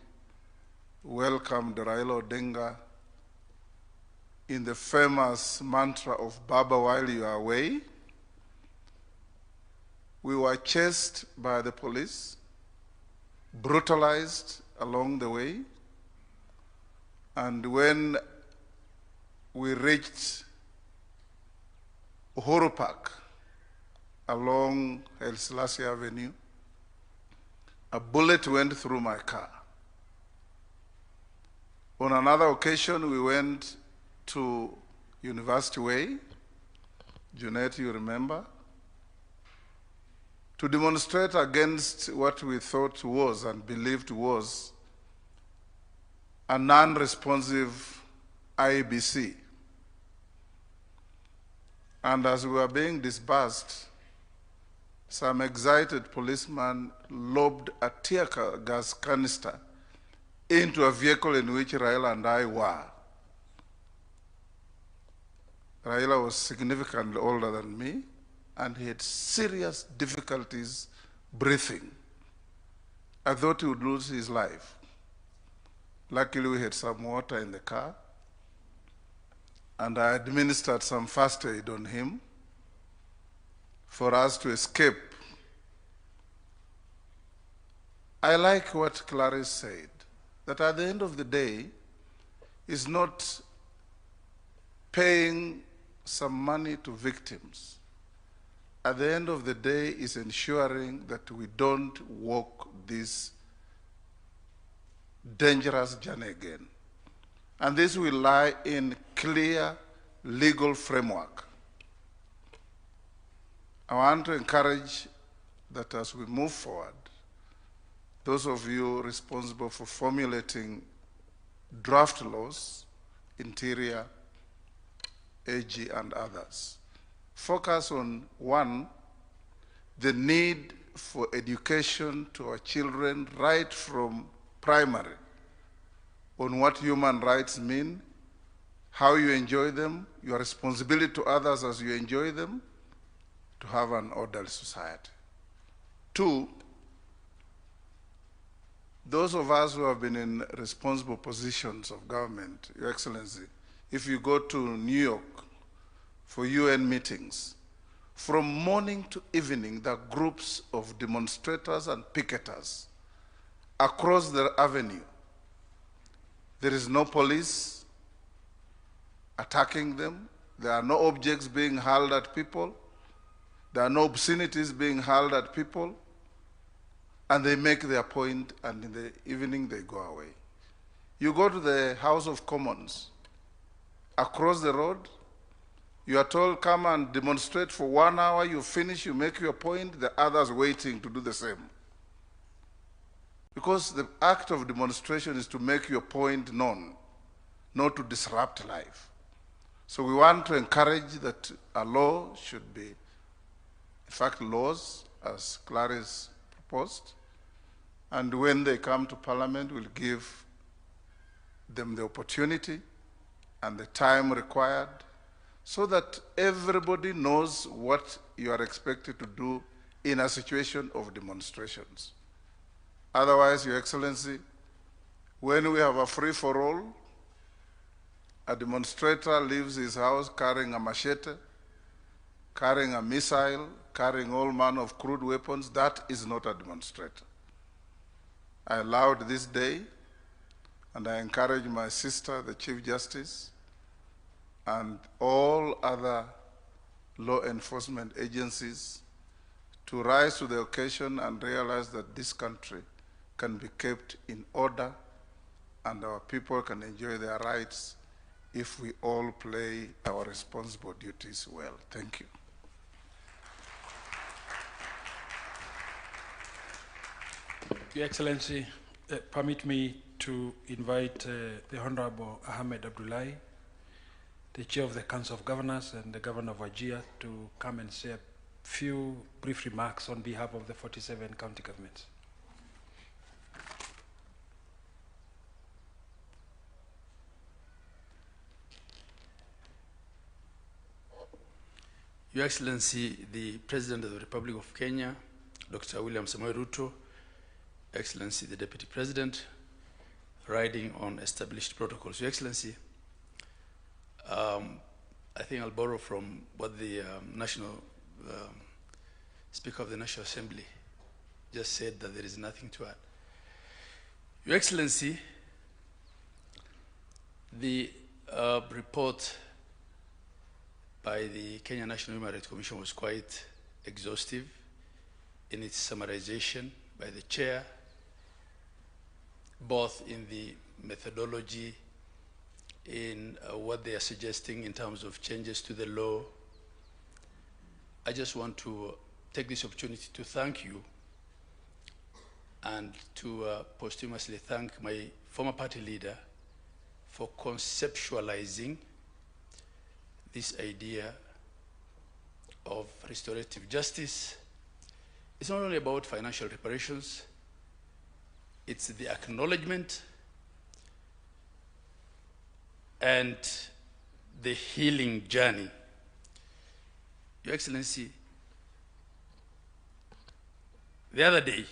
welcomed Raila Odinga in the famous mantra of Baba while you are away. We were chased by the police, brutalized along the way, and when we reached Uhuru Park along El Selassie Avenue, a bullet went through my car. On another occasion, we went to University Way, Junet, you remember, to demonstrate against what we thought was and believed was a non-responsive IEBC. And as we were being disbursed, some excited policeman lobbed a tear gas canister into a vehicle in which Raila and I were. Raila was significantly older than me, and he had serious difficulties breathing. I thought he would lose his life. Luckily, we had some water in the car, and I administered some first aid on him for us to escape. I like what Clarice said, that at the end of the day, is not paying some money to victims. At the end of the day, is ensuring that we don't walk this dangerous journey again. And this will lie in clear legal framework. I want to encourage that as we move forward, those of you responsible for formulating draft laws, Interior, AG, and others, focus on, one, the need for education to our children right from primary on what human rights mean, how you enjoy them, your responsibility to others as you enjoy them, to have an orderly society. Two, those of us who have been in responsible positions of government, Your Excellency, if you go to New York for UN meetings, from morning to evening, there are groups of demonstrators and picketers across the avenue. There is no police attacking them. There are no objects being hurled at people. There are no obscenities being hurled at people. And they make their point, and in the evening they go away. You go to the House of Commons, across the road, you are told, come and demonstrate for 1 hour, you finish, you make your point, the others waiting to do the same. Because the act of demonstration is to make your point known, not to disrupt life. So we want to encourage that a law should be, in fact, laws, as Clarice proposed, and when they come to Parliament, we'll give them the opportunity and the time required so that everybody knows what you are expected to do in a situation of demonstrations. Otherwise, Your Excellency, when we have a free-for-all, a demonstrator leaves his house carrying a machete, carrying a missile, carrying all manner of crude weapons. That is not a demonstrator. I allowed this day, and I encourage my sister, the Chief Justice, and all other law enforcement agencies to rise to the occasion and realize that this country can be kept in order and our people can enjoy their rights if we all play our responsible duties well. Thank you. Your Excellency, permit me to invite the Honorable Ahmed Abdullahi, the Chair of the Council of Governors and the Governor of Wajir, to come and say a few brief remarks on behalf of the 47 county governments. Your Excellency, the President of the Republic of Kenya, Dr. William Ruto, Excellency, the Deputy President, riding on established protocols. Your Excellency, I think I'll borrow from what the Speaker of the National Assembly just said, that there is nothing to add. Your Excellency, the report by the Kenya National Human Rights Commission was quite exhaustive in its summarization by the Chair, both in the methodology, in what they are suggesting in terms of changes to the law. I just want to take this opportunity to thank you and to posthumously thank my former party leader for conceptualizing this idea of restorative justice. It's not only about financial reparations, it's the acknowledgement and the healing journey. Your Excellency, the other day,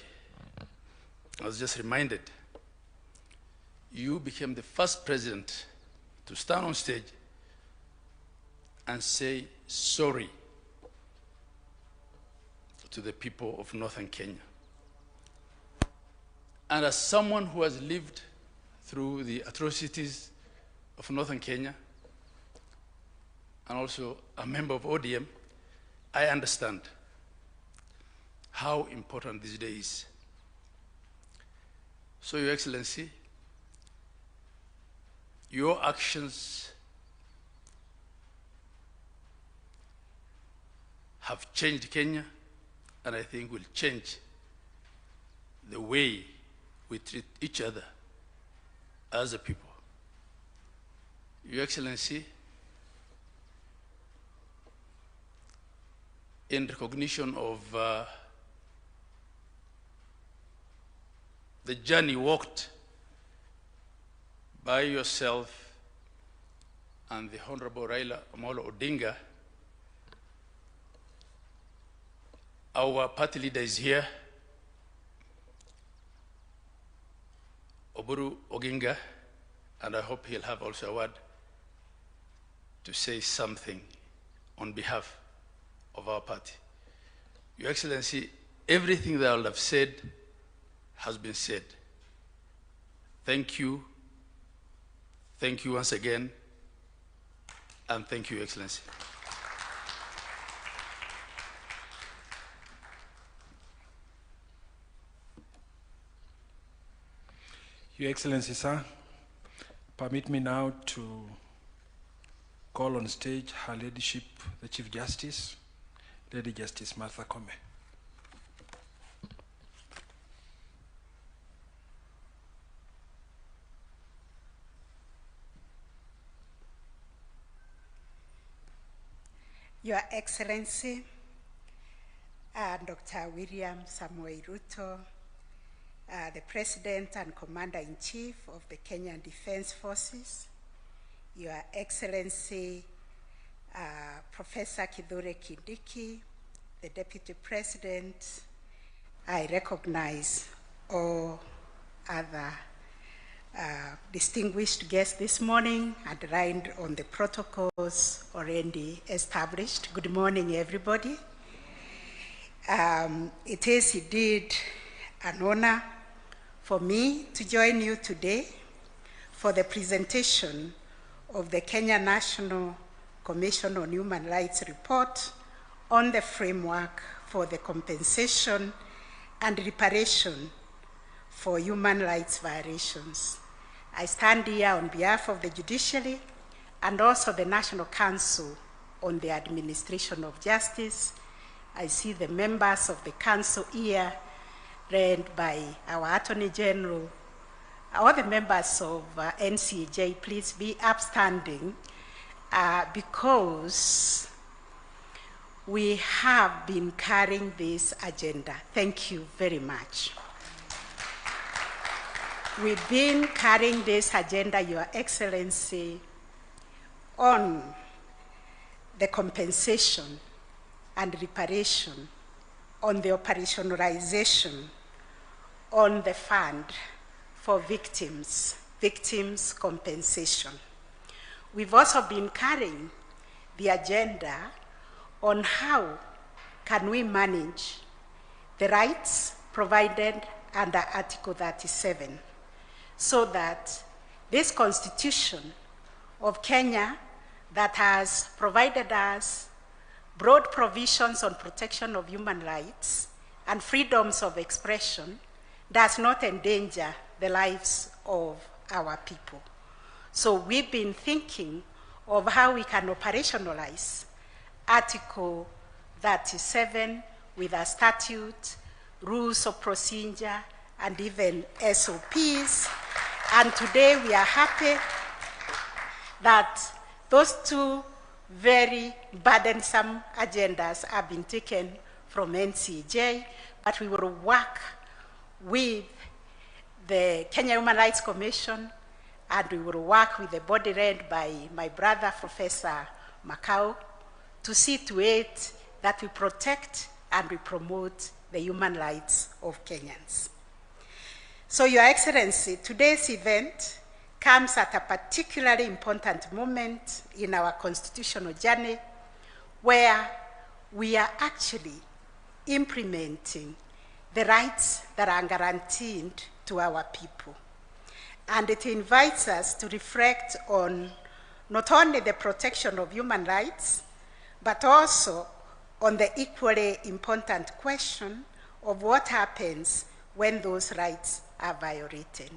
I was just reminded you became the first president to stand on stage and say sorry to the people of northern Kenya. And as someone who has lived through the atrocities of northern Kenya, and also a member of ODM, I understand how important this day is. So, Your Excellency, your actions have changed Kenya, and I think will change the way we treat each other as a people. Your Excellency, in recognition of the journey walked by yourself and the Honorable Raila Amolo Odinga, our party leader is here, Oburu Oginga, and I hope he'll have also a word to say something on behalf of our party. Your Excellency, everything that I would have said has been said. Thank you once again, and thank you, Your Excellency. Your Excellency, sir, permit me now to call on stage Her Ladyship, the Chief Justice, Lady Justice Martha Koome. Your Excellency, Dr. William Samoei Ruto, the President and Commander-in-Chief of the Kenyan Defense Forces, Your Excellency, Professor Kithure Kindiki, the Deputy President, I recognize all other distinguished guests this morning and aligned on the protocols already established. Good morning, everybody. It is indeed an honor for me to join you today for the presentation of the Kenya National Commission on Human Rights report on the framework for the compensation and reparation for human rights violations. I stand here on behalf of the judiciary and also the National Council on the Administration of Justice. I see the members of the council here, led by our Attorney General. All the members of NCJ, please be upstanding because we have been carrying this agenda. Thank you very much. We've been carrying this agenda, Your Excellency, on the compensation and reparation, on the operationalization, on the fund for victims compensation. We've also been carrying the agenda on how can we manage the rights provided under Article 37 so that this Constitution of Kenya that has provided us broad provisions on protection of human rights and freedoms of expression does not endanger the lives of our people. So we've been thinking of how we can operationalize Article 37 with a statute, rules of procedure, and even SOPs. And today we are happy that those two very burdensome agendas have been taken from NCJ, but we will work with the Kenya Human Rights Commission, and we will work with the body led by my brother, Professor Makau, to see to it that we protect and we promote the human rights of Kenyans. So, Your Excellency, today's event comes at a particularly important moment in our constitutional journey where we are actually implementing the rights that are guaranteed to our people. And it invites us to reflect on not only the protection of human rights, but also on the equally important question of what happens when those rights are violated.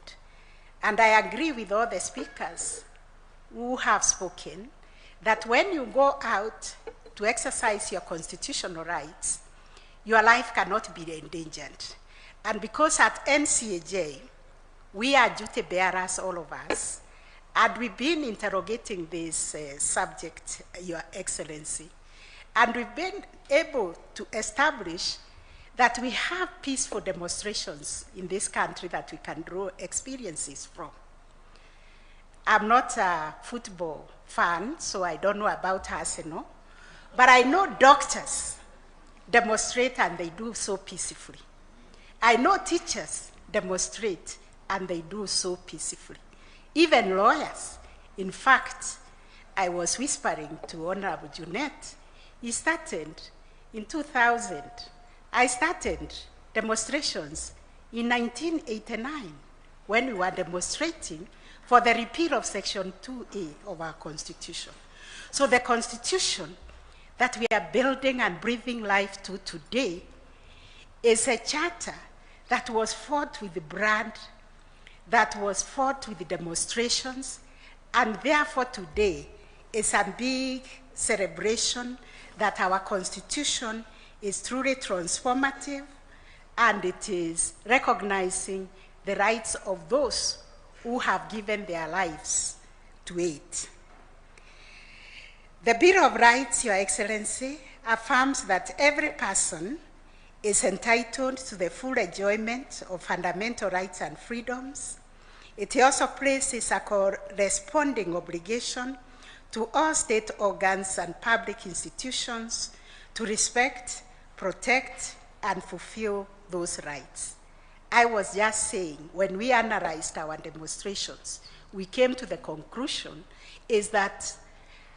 And I agree with all the speakers who have spoken that when you go out to exercise your constitutional rights, your life cannot be endangered. And because at NCAJ, we are duty bearers, all of us, and we've been interrogating this subject, Your Excellency, and we've been able to establish that we have peaceful demonstrations in this country that we can draw experiences from. I'm not a football fan, so I don't know about Arsenal, but I know doctors demonstrate and they do so peacefully. I know teachers demonstrate and they do so peacefully. Even lawyers. In fact, I was whispering to Honorable Junet, he started in 2000. I started demonstrations in 1989 when we were demonstrating for the repeal of Section 2A of our Constitution. So the Constitution that we are building and breathing life to today is a charter that was fought with the blood, that was fought with the demonstrations, and therefore today is a big celebration that our Constitution is truly transformative, and it is recognizing the rights of those who have given their lives to it. The Bill of Rights, Your Excellency, affirms that every person is entitled to the full enjoyment of fundamental rights and freedoms. It also places a corresponding obligation to all state organs and public institutions to respect, protect, and fulfill those rights. I was just saying, when we analyzed our demonstrations, we came to the conclusion is that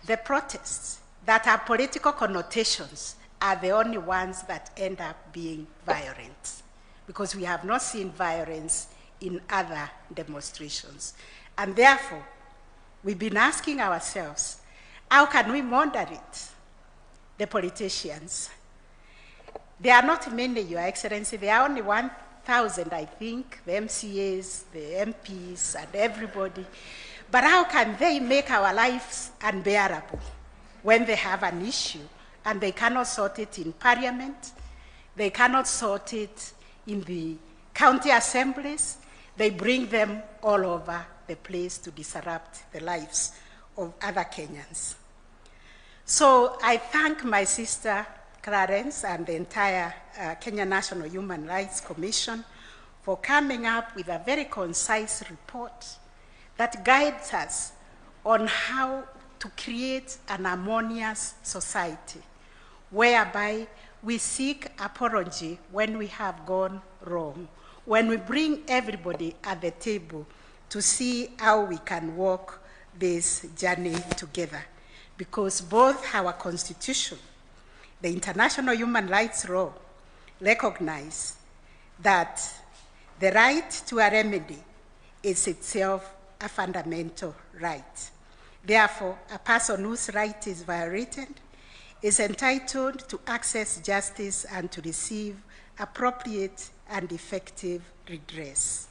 the protests that have political connotations are the only ones that end up being violent, because we have not seen violence in other demonstrations. And therefore, we've been asking ourselves, how can we moderate the politicians? There are not many, Your Excellency. There are only 1,000, I think, the MCAs, the MPs, and everybody. But how can they make our lives unbearable when they have an issue and they cannot sort it in Parliament, they cannot sort it in the county assemblies, they bring them all over the place to disrupt the lives of other Kenyans. So I thank my sister Clarence and the entire Kenya National Human Rights Commission for coming up with a very concise report that guides us on how to create an harmonious society, whereby we seek apology when we have gone wrong, when we bring everybody at the table to see how we can walk this journey together. Because both our Constitution, the international human rights law, recognize that the right to a remedy is itself a fundamental right. Therefore, a person whose right is violated is entitled to access justice and to receive appropriate and effective redress.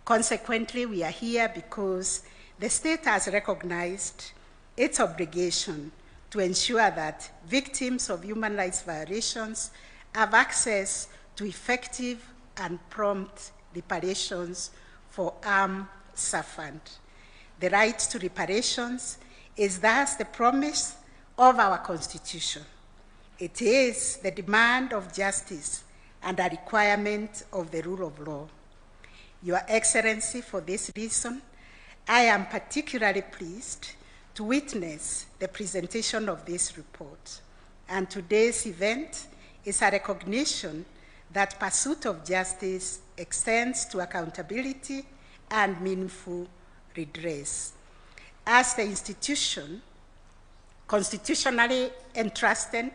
Consequently, we are here because the state has recognized its obligation to ensure that victims of human rights violations have access to effective and prompt reparations for harm suffered. The right to reparations is thus the promise of our Constitution. It is the demand of justice and a requirement of the rule of law. Your Excellency, for this reason, I am particularly pleased to witness the presentation of this report. And today's event is a recognition that pursuit of justice extends to accountability and meaningful redress. As the institution constitutionally entrusted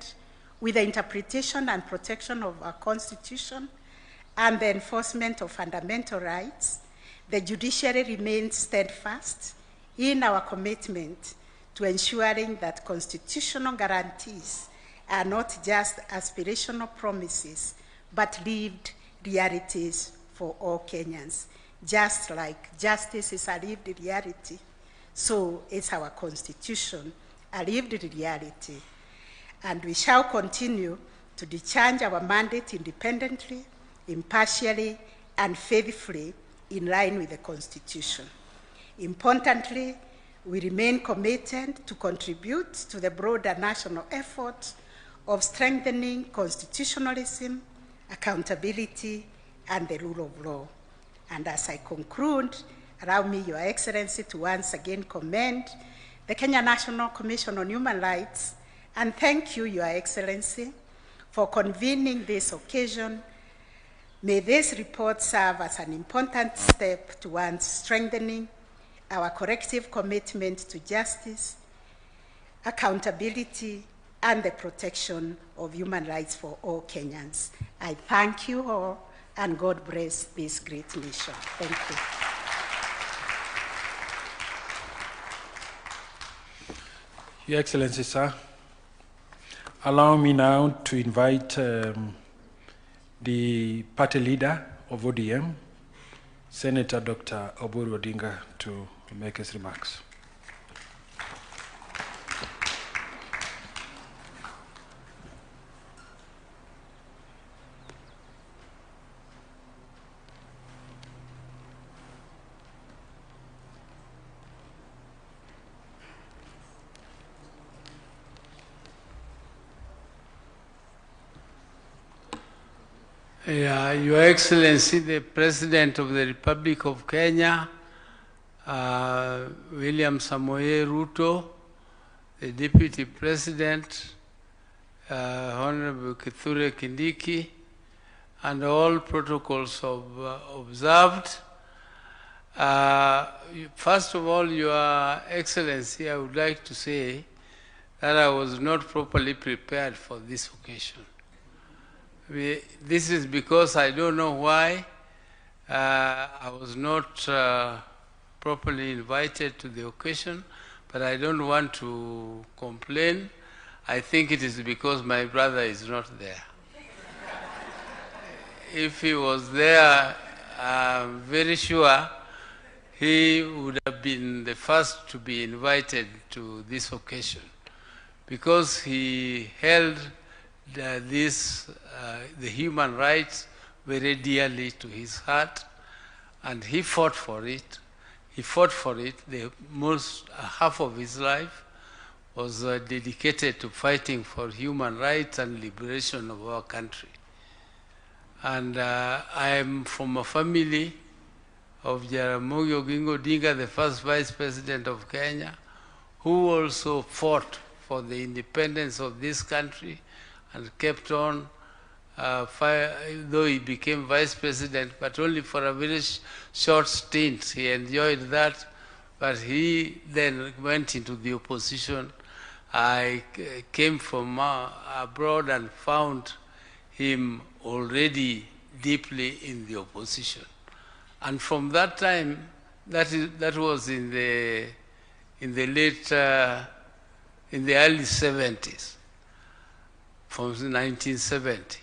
with the interpretation and protection of our Constitution and the enforcement of fundamental rights, the judiciary remains steadfast in our commitment to ensuring that constitutional guarantees are not just aspirational promises, but lived realities for all Kenyans. Just like justice is a lived reality, so is our Constitution a lived reality. And we shall continue to discharge our mandate independently, impartially, and faithfully in line with the Constitution. Importantly, we remain committed to contribute to the broader national effort of strengthening constitutionalism, accountability, and the rule of law. And as I conclude, allow me, Your Excellency, to once again commend the Kenya National Commission on Human Rights and thank you, Your Excellency, for convening this occasion. May this report serve as an important step towards strengthening our collective commitment to justice, accountability, and the protection of human rights for all Kenyans. I thank you all, and God bless this great nation. Thank you. Your Excellency, sir, allow me now to invite the party leader of ODM, Senator Dr. Oburu Odinga, to make his remarks. Your Excellency, the President of the Republic of Kenya, William Ruto, the Deputy President, Honorable Kithure Kindiki, and all protocols observed. First of all, Your Excellency, I would like to say that I was not properly prepared for this occasion. This is because I don't know why I was not properly invited to the occasion, but I don't want to complain. I think it is because my brother is not there. If he was there, I'm very sure he would have been the first to be invited to this occasion, because he held the human rights very dearly to his heart, and he fought for it. He fought for it. The most half of his life was dedicated to fighting for human rights and liberation of our country. And I am from a family of Jaramogi Oginga Odinga, the first Vice President of Kenya, who also fought for the independence of this country and kept on, though he became Vice President, but only for a very short stint. He enjoyed that, but he then went into the opposition. I came from abroad and found him already deeply in the opposition. And from that time, that was in the early 70s. From 1970.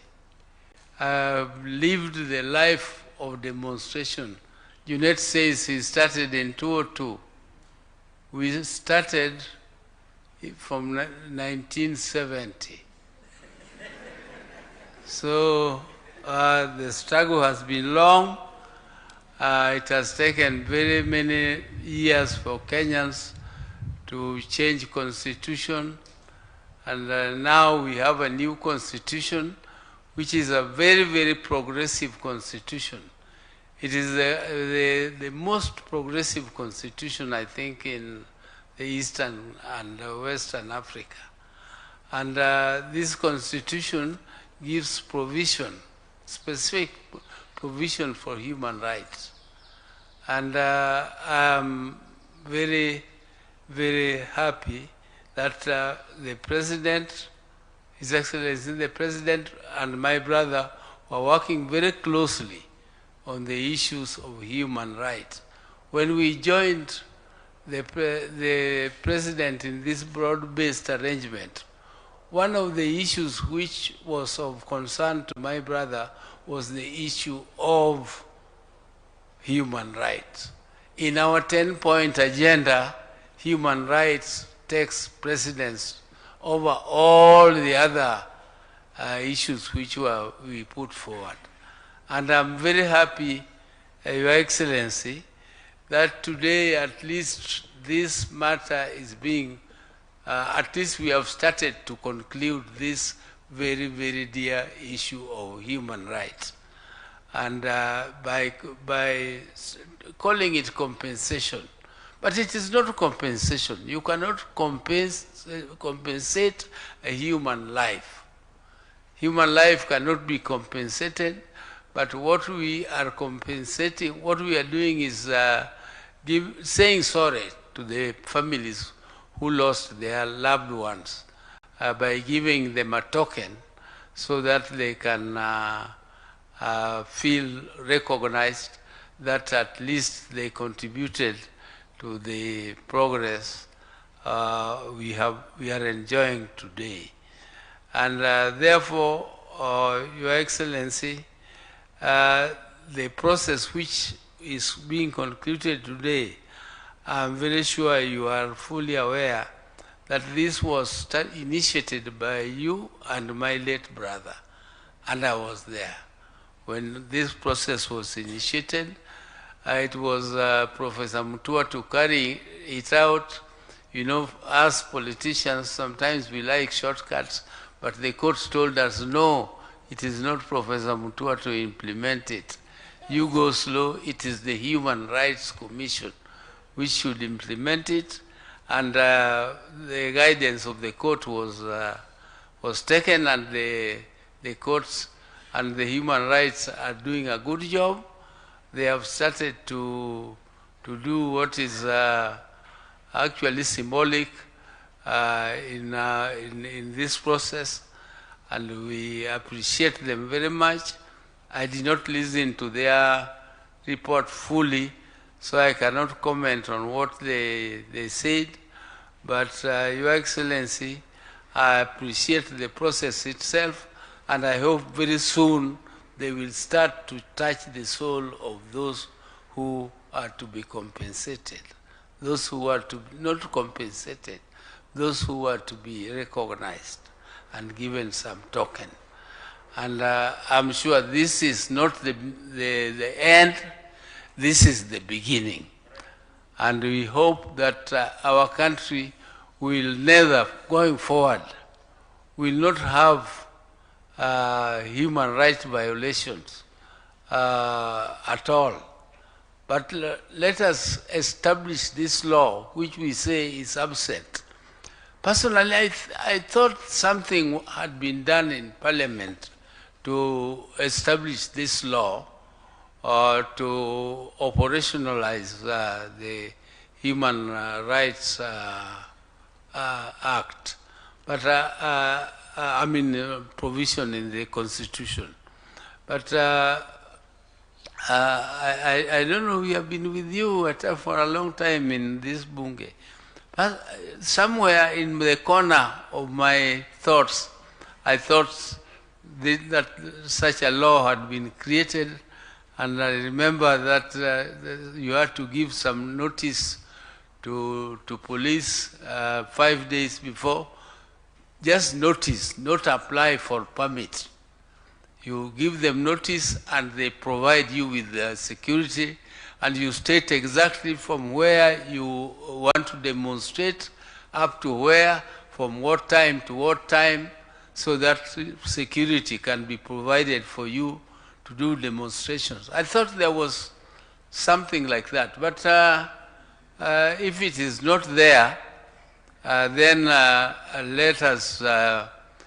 Lived the life of demonstration. Junet says he started in 2002. We started from 1970. So the struggle has been long. It has taken very many years for Kenyans to change constitution. And now we have a new constitution, which is a very, very progressive constitution. It is the most progressive constitution, I think, in the Eastern and Western Africa. And this constitution gives provision specific provision for human rights. And I'm very, very happy that the President, His Excellency, the President and my brother were working very closely on the issues of human rights. When we joined the President in this broad-based arrangement, one of the issues which was of concern to my brother was the issue of human rights. In our 10-point agenda, human rights takes precedence over all the other issues which we put forward. And I'm very happy, Your Excellency, that today at least this matter is being, at least we have started to conclude this very, very dear issue of human rights. And by calling it compensation, but it is not compensation. You cannot compensate a human life. Human life cannot be compensated, but what we are compensating, what we are doing is saying sorry to the families who lost their loved ones by giving them a token so that they can feel recognized that at least they contributed to the progress we are enjoying today. And therefore, Your Excellency, the process which is being concluded today, I'm very sure you are fully aware that this was initiated by you and my late brother, and I was there. When this process was initiated, it was Professor Mutua to carry it out. You know, us politicians, sometimes we like shortcuts, but the courts told us, no, it is not Professor Mutua to implement it. You go slow, it is the Human Rights Commission which should implement it, and the guidance of the court was taken, and the courts and the human rights are doing a good job. They have started to do what is actually symbolic in this process, and we appreciate them very much. I did not listen to their report fully, so I cannot comment on what they said, but Your Excellency, I appreciate the process itself, and I hope very soon they will start to touch the soul of those who are to be compensated, those who are to be not compensated, those who are to be recognized and given some token. And I'm sure this is not the end, this is the beginning. And we hope that our country will never, going forward, will not have human rights violations at all. But let us establish this law, which we say is absent. Personally, I thought something had been done in Parliament to establish this law or to operationalize the Human Rights Act, but I mean provision in the Constitution. But I don't know, we have been with you for a long time in this Bunge. But somewhere in the corner of my thoughts, I thought that such a law had been created, and I remember that you had to give some notice to police 5 days before. Just notice, not apply for permit. You give them notice and they provide you with the security, and you state exactly from where you want to demonstrate up to where, from what time to what time, so that security can be provided for you to do demonstrations. I thought there was something like that, but if it is not there, then let us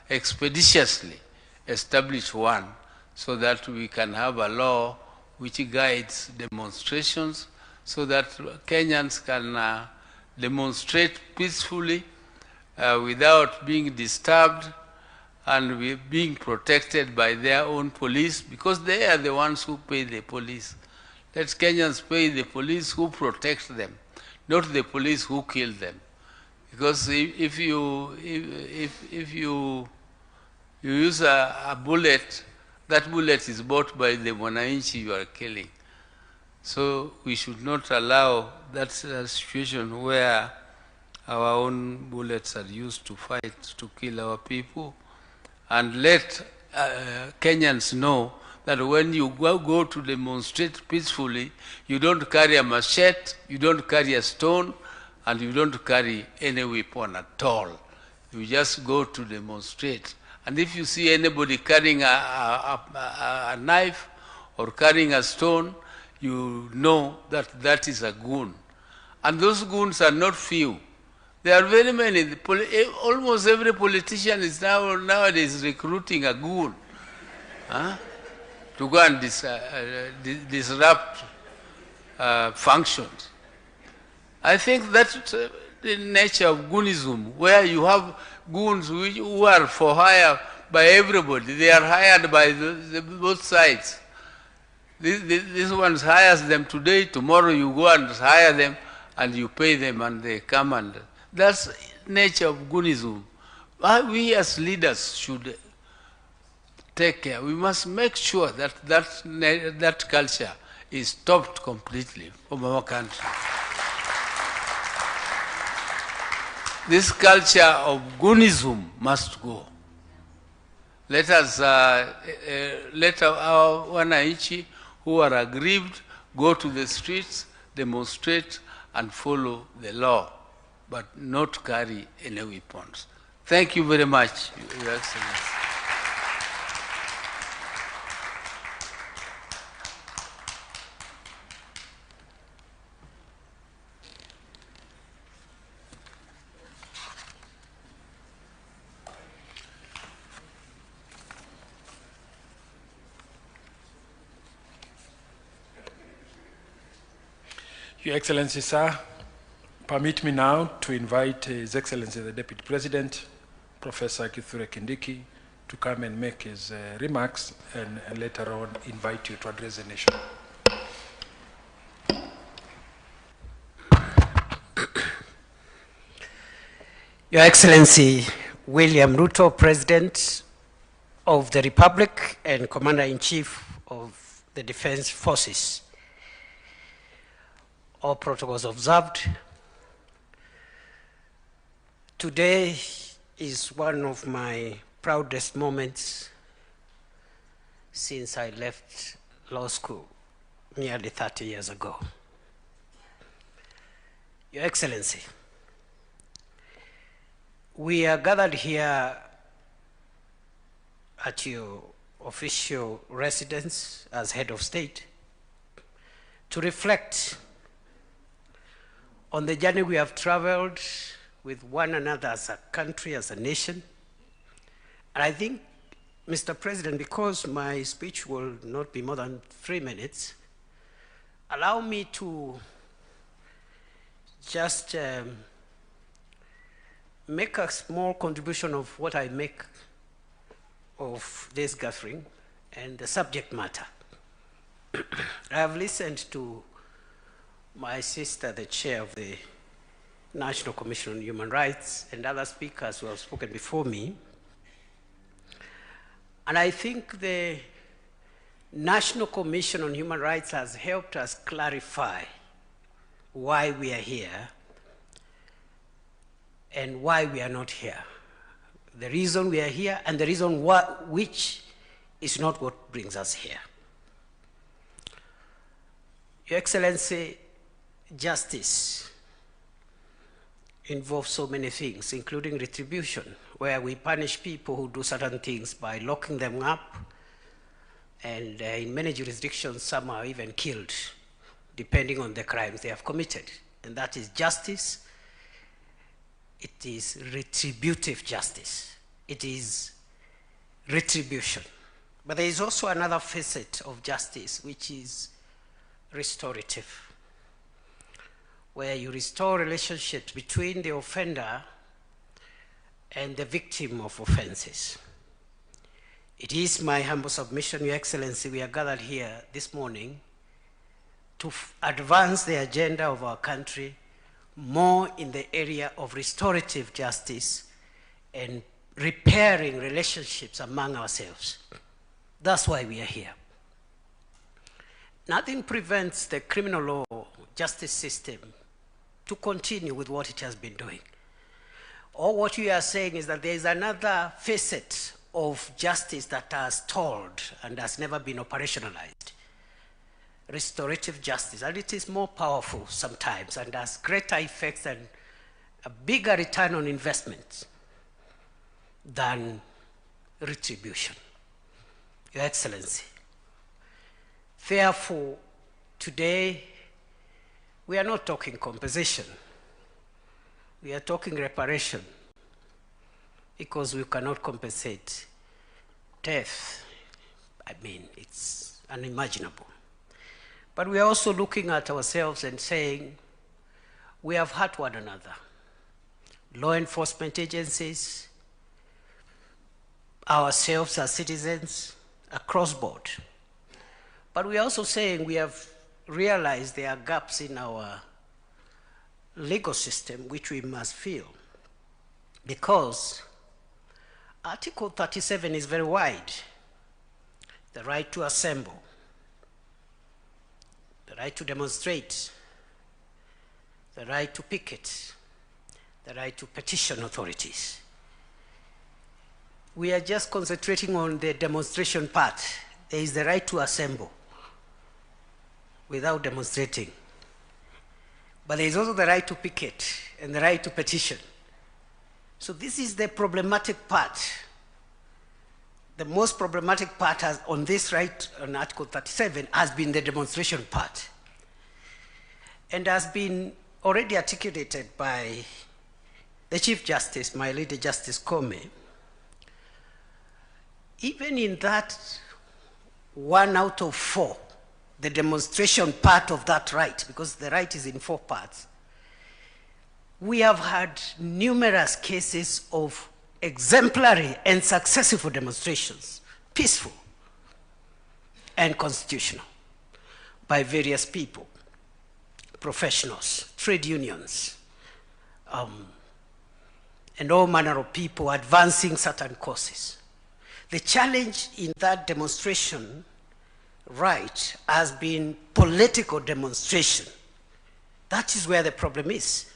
expeditiously establish one so that we can have a law which guides demonstrations, so that Kenyans can demonstrate peacefully without being disturbed and being protected by their own police, because they are the ones who pay the police. Let Kenyans pay the police who protect them, not the police who kill them. Because if you use a bullet, that bullet is bought by the mwananchi you are killing. So we should not allow that situation where our own bullets are used to fight, to kill our people. And let Kenyans know that when you go to demonstrate peacefully, you don't carry a machete, you don't carry a stone, and you don't carry any weapon at all. You just go to demonstrate. And if you see anybody carrying a knife or carrying a stone, you know that that is a goon. And those goons are not few. There are very many. Almost every politician is nowadays recruiting a goon to go and disrupt functions. I think that's the nature of goonism, where you have goons who are for hire by everybody. They are hired by both sides. This one hires them today, tomorrow you go and hire them and you pay them and they come, and that's nature of goonism. We as leaders should take care. We must make sure that that culture is stopped completely from our country. This culture of goonism must go. Let us let our wananchi who are aggrieved go to the streets, demonstrate, and follow the law, but not carry any weapons. Thank you very much, Your Excellency. Your Excellency, sir, permit me now to invite His Excellency the Deputy President, Professor Kithure Kindiki, to come and make his remarks, and later on invite you to address the nation. Your Excellency William Ruto, President of the Republic and Commander-in-Chief of the Defense Forces, all protocols observed. Today is one of my proudest moments since I left law school nearly 30 years ago. Your Excellency, we are gathered here at your official residence as head of state to reflect on the journey we have traveled with one another as a country, as a nation. And I think, Mr. President, because my speech will not be more than 3 minutes, allow me to just make a small contribution of what I make of this gathering and the subject matter. I have listened to my sister, the chair of the National Commission on Human Rights, and other speakers who have spoken before me. And I think the National Commission on Human Rights has helped us clarify why we are here and why we are not here. The reason we are here and the reason which is not what brings us here. Your Excellency, justice involves so many things, including retribution, where we punish people who do certain things by locking them up, and in many jurisdictions, some are even killed, depending on the crimes they have committed. And that is justice. It is retributive justice. It is retribution. But there is also another facet of justice, which is restorative, where you restore relationships between the offender and the victim of offenses. It is my humble submission, Your Excellency, we are gathered here this morning to advance the agenda of our country more in the area of restorative justice and repairing relationships among ourselves. That's why we are here. Nothing prevents the criminal law justice system to continue with what it has been doing. All what you are saying is that there is another facet of justice that has stalled and has never been operationalized. Restorative justice, and it is more powerful sometimes and has greater effects and a bigger return on investment than retribution. Your Excellency, therefore, today we are not talking compensation, we are talking reparation, because we cannot compensate death. I mean, it's unimaginable. But we are also looking at ourselves and saying, we have hurt one another. Law enforcement agencies, ourselves as citizens, across board. But we are also saying we have realized there are gaps in our legal system which we must fill, because Article 37 is very wide. The right to assemble, the right to demonstrate, the right to picket, the right to petition authorities. We are just concentrating on the demonstration part. There is the right to assemble without demonstrating. But there is also the right to picket and the right to petition. So this is the problematic part. The most problematic part on this right on Article 37 has been the demonstration part, and has been already articulated by the Chief Justice, my Lady Justice Kome. Even in that 1 out of 4, the demonstration part of that right, because the right is in 4 parts, we have had numerous cases of exemplary and successful demonstrations, peaceful and constitutional, by various people, professionals, trade unions, and all manner of people advancing certain causes. The challenge in that demonstration right has been political demonstration. That is where the problem is.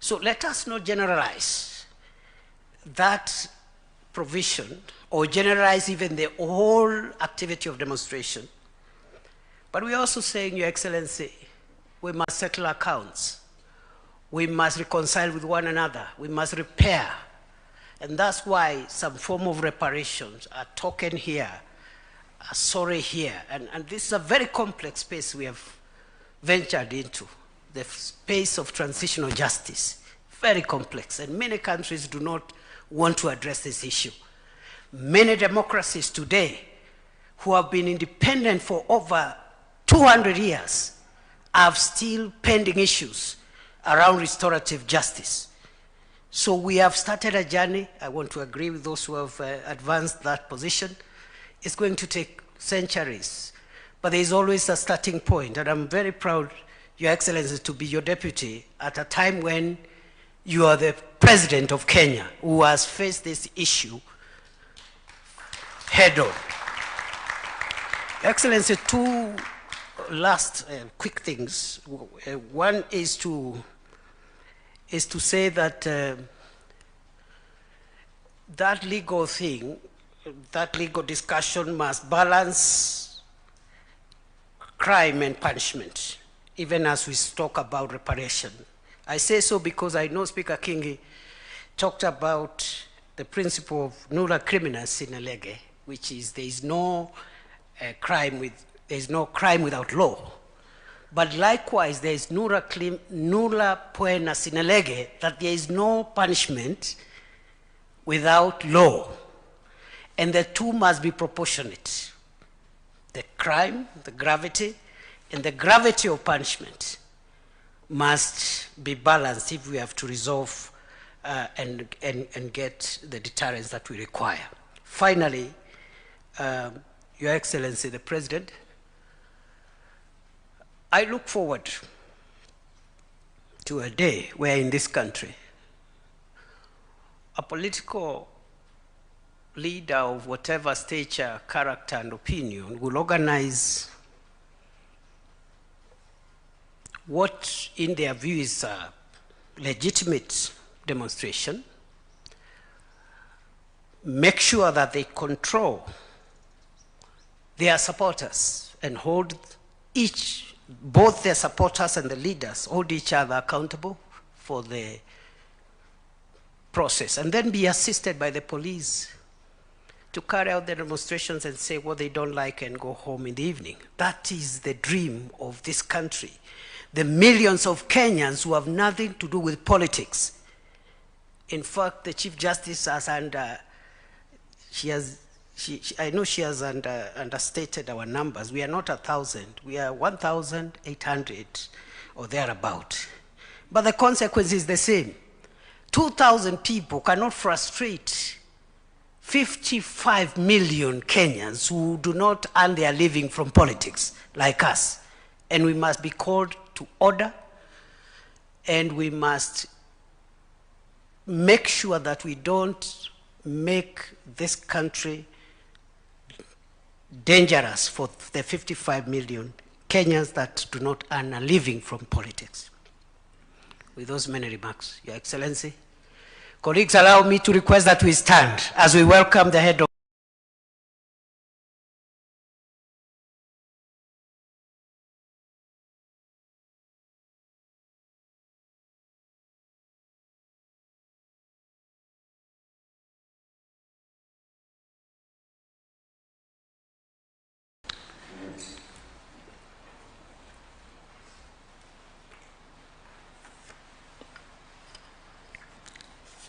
So let us not generalize that provision or generalize even the whole activity of demonstration. But we are also saying, Your Excellency, we must settle accounts. We must reconcile with one another. We must repair. And that's why some form of reparations are talking here, are sorry here. And this is a very complex space we have ventured into, the space of transitional justice. Very complex, and many countries do not want to address this issue. Many democracies today who have been independent for over 200 years have still pending issues around restorative justice. So we have started a journey. I want to agree with those who have advanced that position. It's going to take centuries, but there is always a starting point, and I'm very proud, Your Excellency, to be your deputy at a time when you are the president of Kenya, who has faced this issue head on. Your Excellency, 2 last quick things. One is to say that that legal thing, that legal discussion must balance crime and punishment, even as we talk about reparation. I say so because I know Speaker Kingi talked about the principle of nulla criminal sine lege, which is there is no crime without law. But likewise, there is nulla poena sine lege, that there is no punishment without law. And the two must be proportionate. The crime, the gravity, and the gravity of punishment must be balanced if we have to resolve and get the deterrence that we require. Finally, Your Excellency the President, I look forward to a day where in this country a political leader of whatever stature, character, and opinion will organize what in their view is a legitimate demonstration, make sure that they control their supporters and hold both their supporters and the leaders, hold each other accountable for the process, and then be assisted by the police to carry out the demonstrations and say what they don't like and go home in the evening. That is the dream of this country. The millions of Kenyans who have nothing to do with politics. In fact, the Chief Justice has I know she has understated our numbers. We are not 1,000. We are 1,800 or thereabout. But the consequence is the same. 2,000 people cannot frustrate 55 million Kenyans who do not earn their living from politics, like us. And we must be called to order, and we must make sure that we don't make this country dangerous for the 55 million Kenyans that do not earn a living from politics. With those many remarks, Your Excellency, colleagues, allow me to request that we stand as we welcome the head of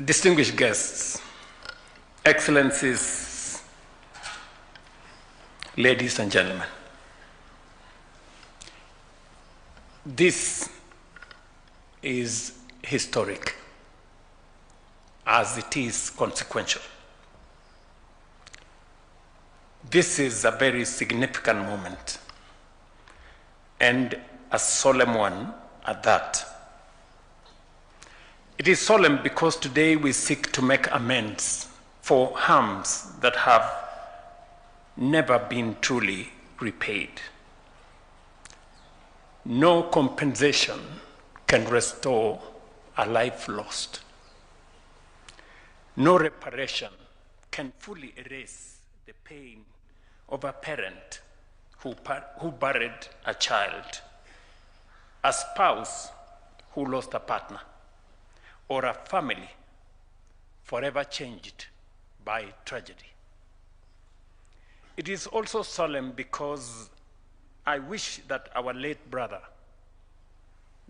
distinguished guests, excellencies, ladies and gentlemen. This is historic as it is consequential. This is a very significant moment and a solemn one at that. It is solemn because today we seek to make amends for harms that have never been truly repaid. No compensation can restore a life lost. No reparation can fully erase the pain of a parent who buried a child, a spouse who lost a partner, or a family forever changed by tragedy. It is also solemn because I wish that our late brother,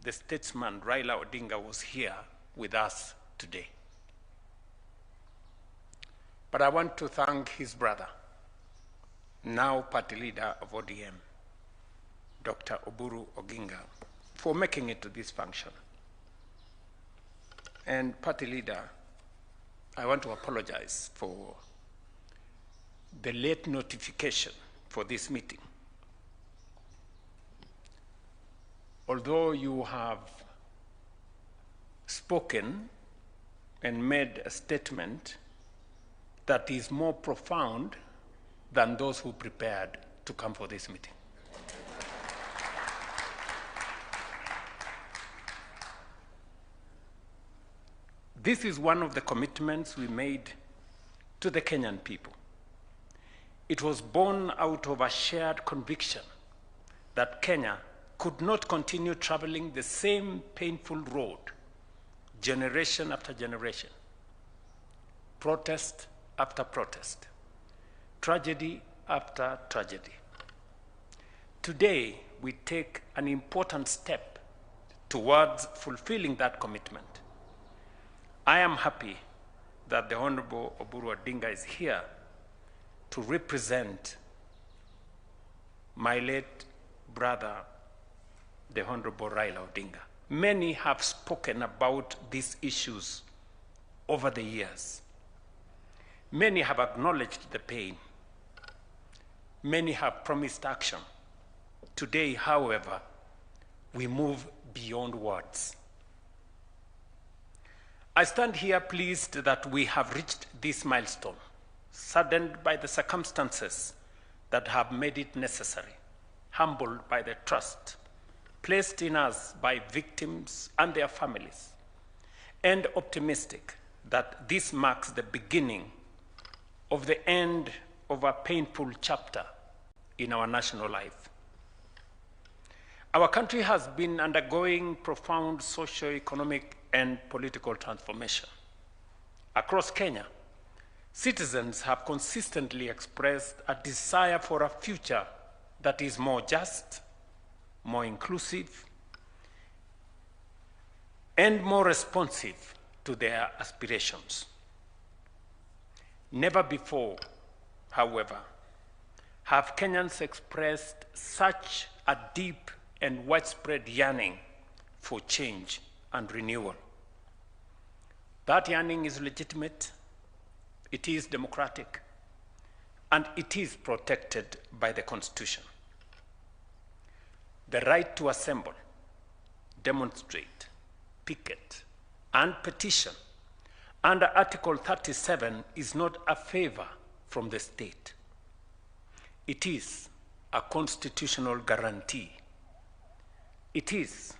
the statesman Raila Odinga, was here with us today. But I want to thank his brother, now party leader of ODM, Dr. Oburu Oginga, for making it to this function. And party leader, I want to apologize for the late notification for this meeting. Although you have spoken and made a statement that is more profound than those who prepared to come for this meeting. This is one of the commitments we made to the Kenyan people. It was born out of a shared conviction that Kenya could not continue traveling the same painful road, generation after generation, protest after protest, tragedy after tragedy. Today, we take an important step towards fulfilling that commitment. I am happy that the Honorable Oburu Odinga is here to represent my late brother, the Honorable Raila Odinga. Many have spoken about these issues over the years. Many have acknowledged the pain. Many have promised action. Today, however, we move beyond words. I stand here pleased that we have reached this milestone, saddened by the circumstances that have made it necessary, humbled by the trust placed in us by victims and their families, and optimistic that this marks the beginning of the end of a painful chapter in our national life. Our country has been undergoing profound socio-economic and political transformation. Across Kenya, citizens have consistently expressed a desire for a future that is more just, more inclusive, and more responsive to their aspirations. Never before, however, have Kenyans expressed such a deep and widespread yearning for change and renewal. That yearning is legitimate, it is democratic, and it is protected by the Constitution. The right to assemble, demonstrate, picket, and petition under Article 37 is not a favor from the state. It is a constitutional guarantee. It is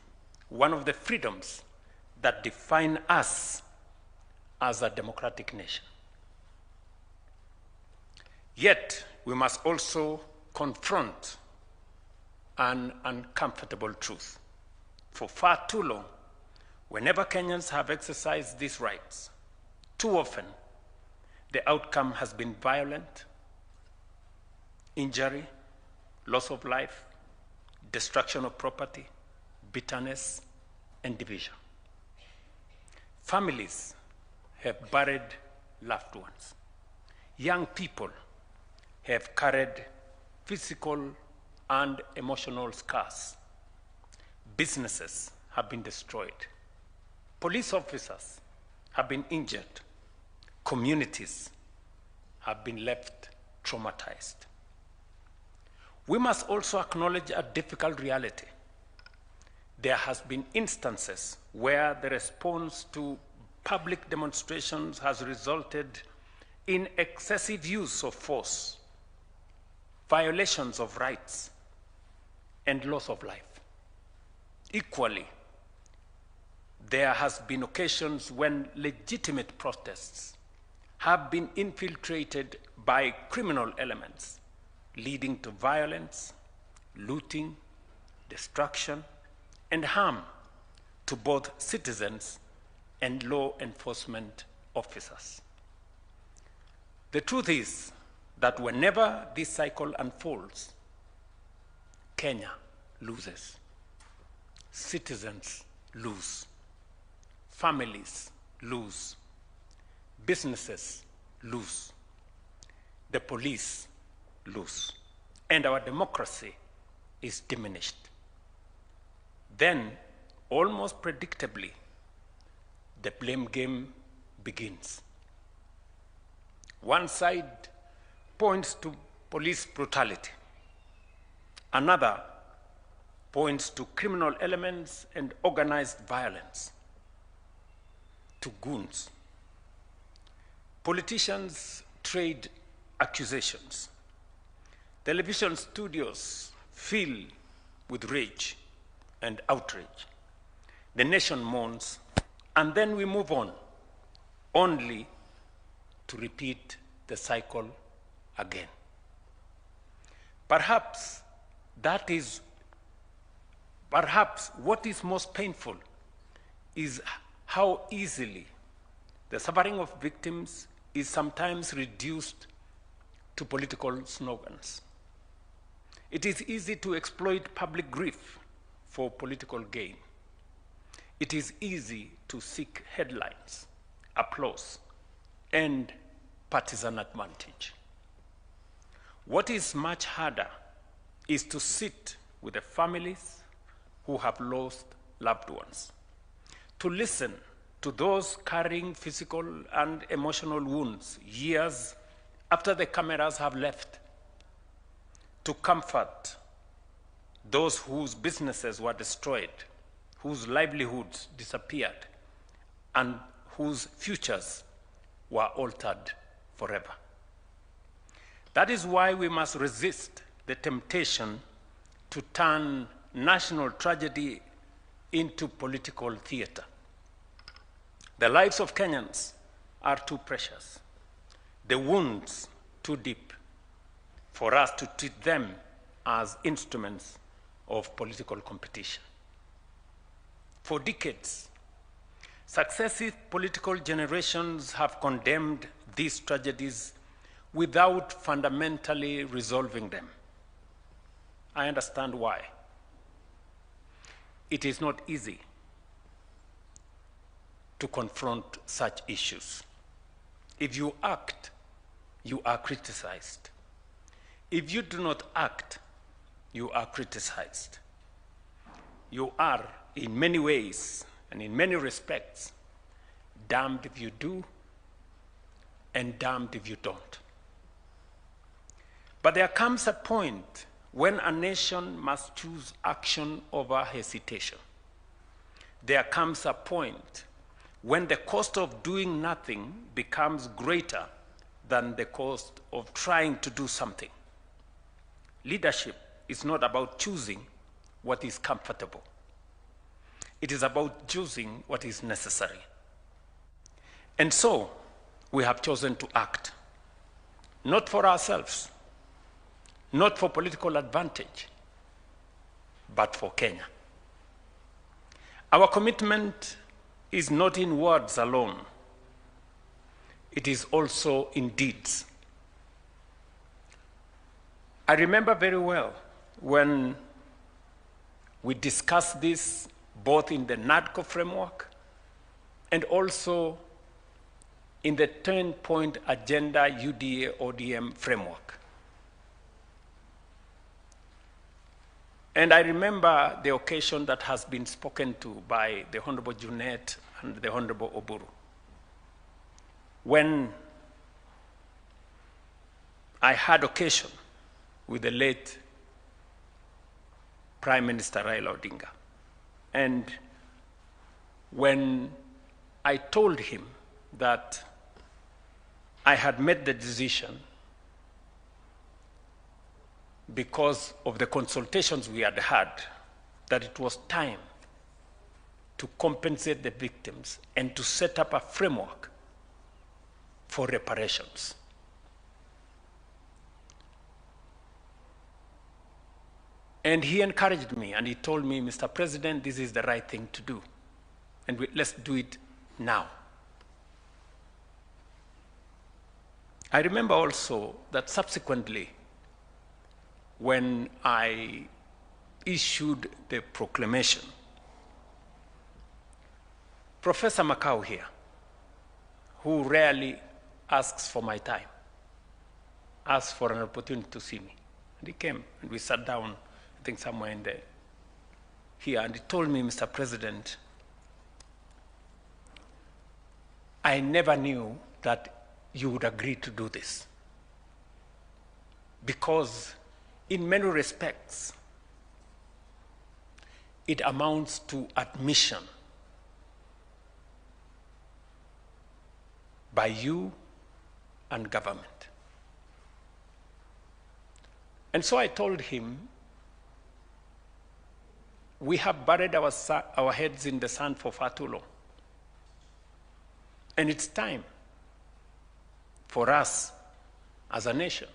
one of the freedoms that define us as a democratic nation. Yet, we must also confront an uncomfortable truth. For far too long, whenever Kenyans have exercised these rights, too often the outcome has been violent, injury, loss of life, destruction of property, bitterness, and division. Families have buried loved ones. Young people have carried physical and emotional scars. Businesses have been destroyed. Police officers have been injured. Communities have been left traumatized. We must also acknowledge a difficult reality. There has been instances where the response to public demonstrations has resulted in excessive use of force, violations of rights, and loss of life. Equally, there has been occasions when legitimate protests have been infiltrated by criminal elements, leading to violence, looting, destruction, and harm to both citizens and law enforcement officers. The truth is that whenever this cycle unfolds, Kenya loses. Citizens lose. Families lose. Businesses lose. The police lose. And our democracy is diminished. Then, almost predictably, the blame game begins. One side points to police brutality. Another points to criminal elements and organized violence, to goons. Politicians trade accusations. Television studios fill with rage and outrage. The nation mourns, and then we move on, only to repeat the cycle again. Perhaps what is most painful is how easily the suffering of victims is sometimes reduced to political slogans. It is easy to exploit public grief for political gain. It is easy to seek headlines, applause, and partisan advantage. What is much harder is to sit with the families who have lost loved ones, to listen to those carrying physical and emotional wounds years after the cameras have left, to comfort those whose businesses were destroyed, whose livelihoods disappeared, and whose futures were altered forever. That is why we must resist the temptation to turn national tragedy into political theater. The lives of Kenyans are too precious, the wounds too deep for us to treat them as instruments of political competition. For decades, successive political generations have condemned these tragedies without fundamentally resolving them. I understand why. It is not easy to confront such issues. If you act, you are criticized. If you do not act, you are criticized. You are, in many ways and in many respects, damned if you do and damned if you don't. But there comes a point when a nation must choose action over hesitation. There comes a point when the cost of doing nothing becomes greater than the cost of trying to do something. Leadership is not about choosing what is comfortable. It is about choosing what is necessary. And so, we have chosen to act, not for ourselves, not for political advantage, but for Kenya. Our commitment is not in words alone. It is also in deeds. I remember very well when we discussed this both in the NADCO framework and also in the 10-point agenda UDA-ODM framework. And I remember the occasion that has been spoken to by the Honorable Junet and the Honorable Oburu, when I had occasion with the late Prime Minister Raila Odinga. And when I told him that I had made the decision because of the consultations we had had, that it was time to compensate the victims and to set up a framework for reparations. And he encouraged me and he told me, Mr. President, this is the right thing to do. And let's do it now. I remember also that subsequently, when I issued the proclamation, Professor Makau here, who rarely asks for my time, asked for an opportunity to see me. And he came and we sat down, I think somewhere in there, here, and he told me, Mr. President, I never knew that you would agree to do this. Because in many respects, it amounts to admission by you and government. And so I told him, we have buried our heads in the sand for far too long. And it's time for us as a nation,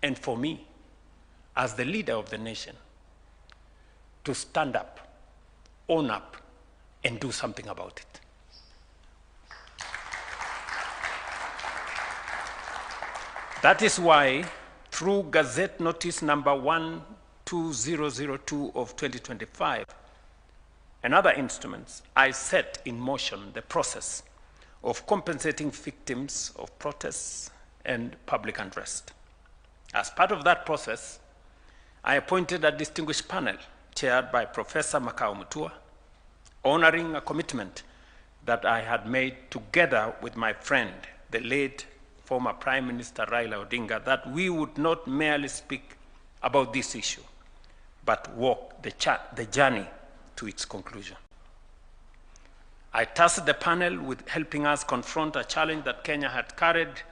and for me as the leader of the nation, to stand up, own up, and do something about it. That is why, through Gazette Notice number 12002 of 2025, and other instruments, I set in motion the process of compensating victims of protests and public unrest. As part of that process, I appointed a distinguished panel chaired by Professor Makau Mutua, honoring a commitment that I had made together with my friend, the late former Prime Minister Raila Odinga, that we would not merely speak about this issue, but walk the journey to its conclusion. I tasked the panel with helping us confront a challenge that Kenya had carried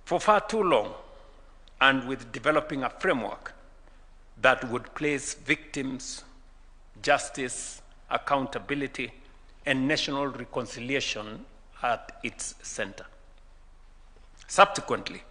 for far too long, and with developing a framework that would place victims, justice, accountability, and national reconciliation at its center. Subsequently,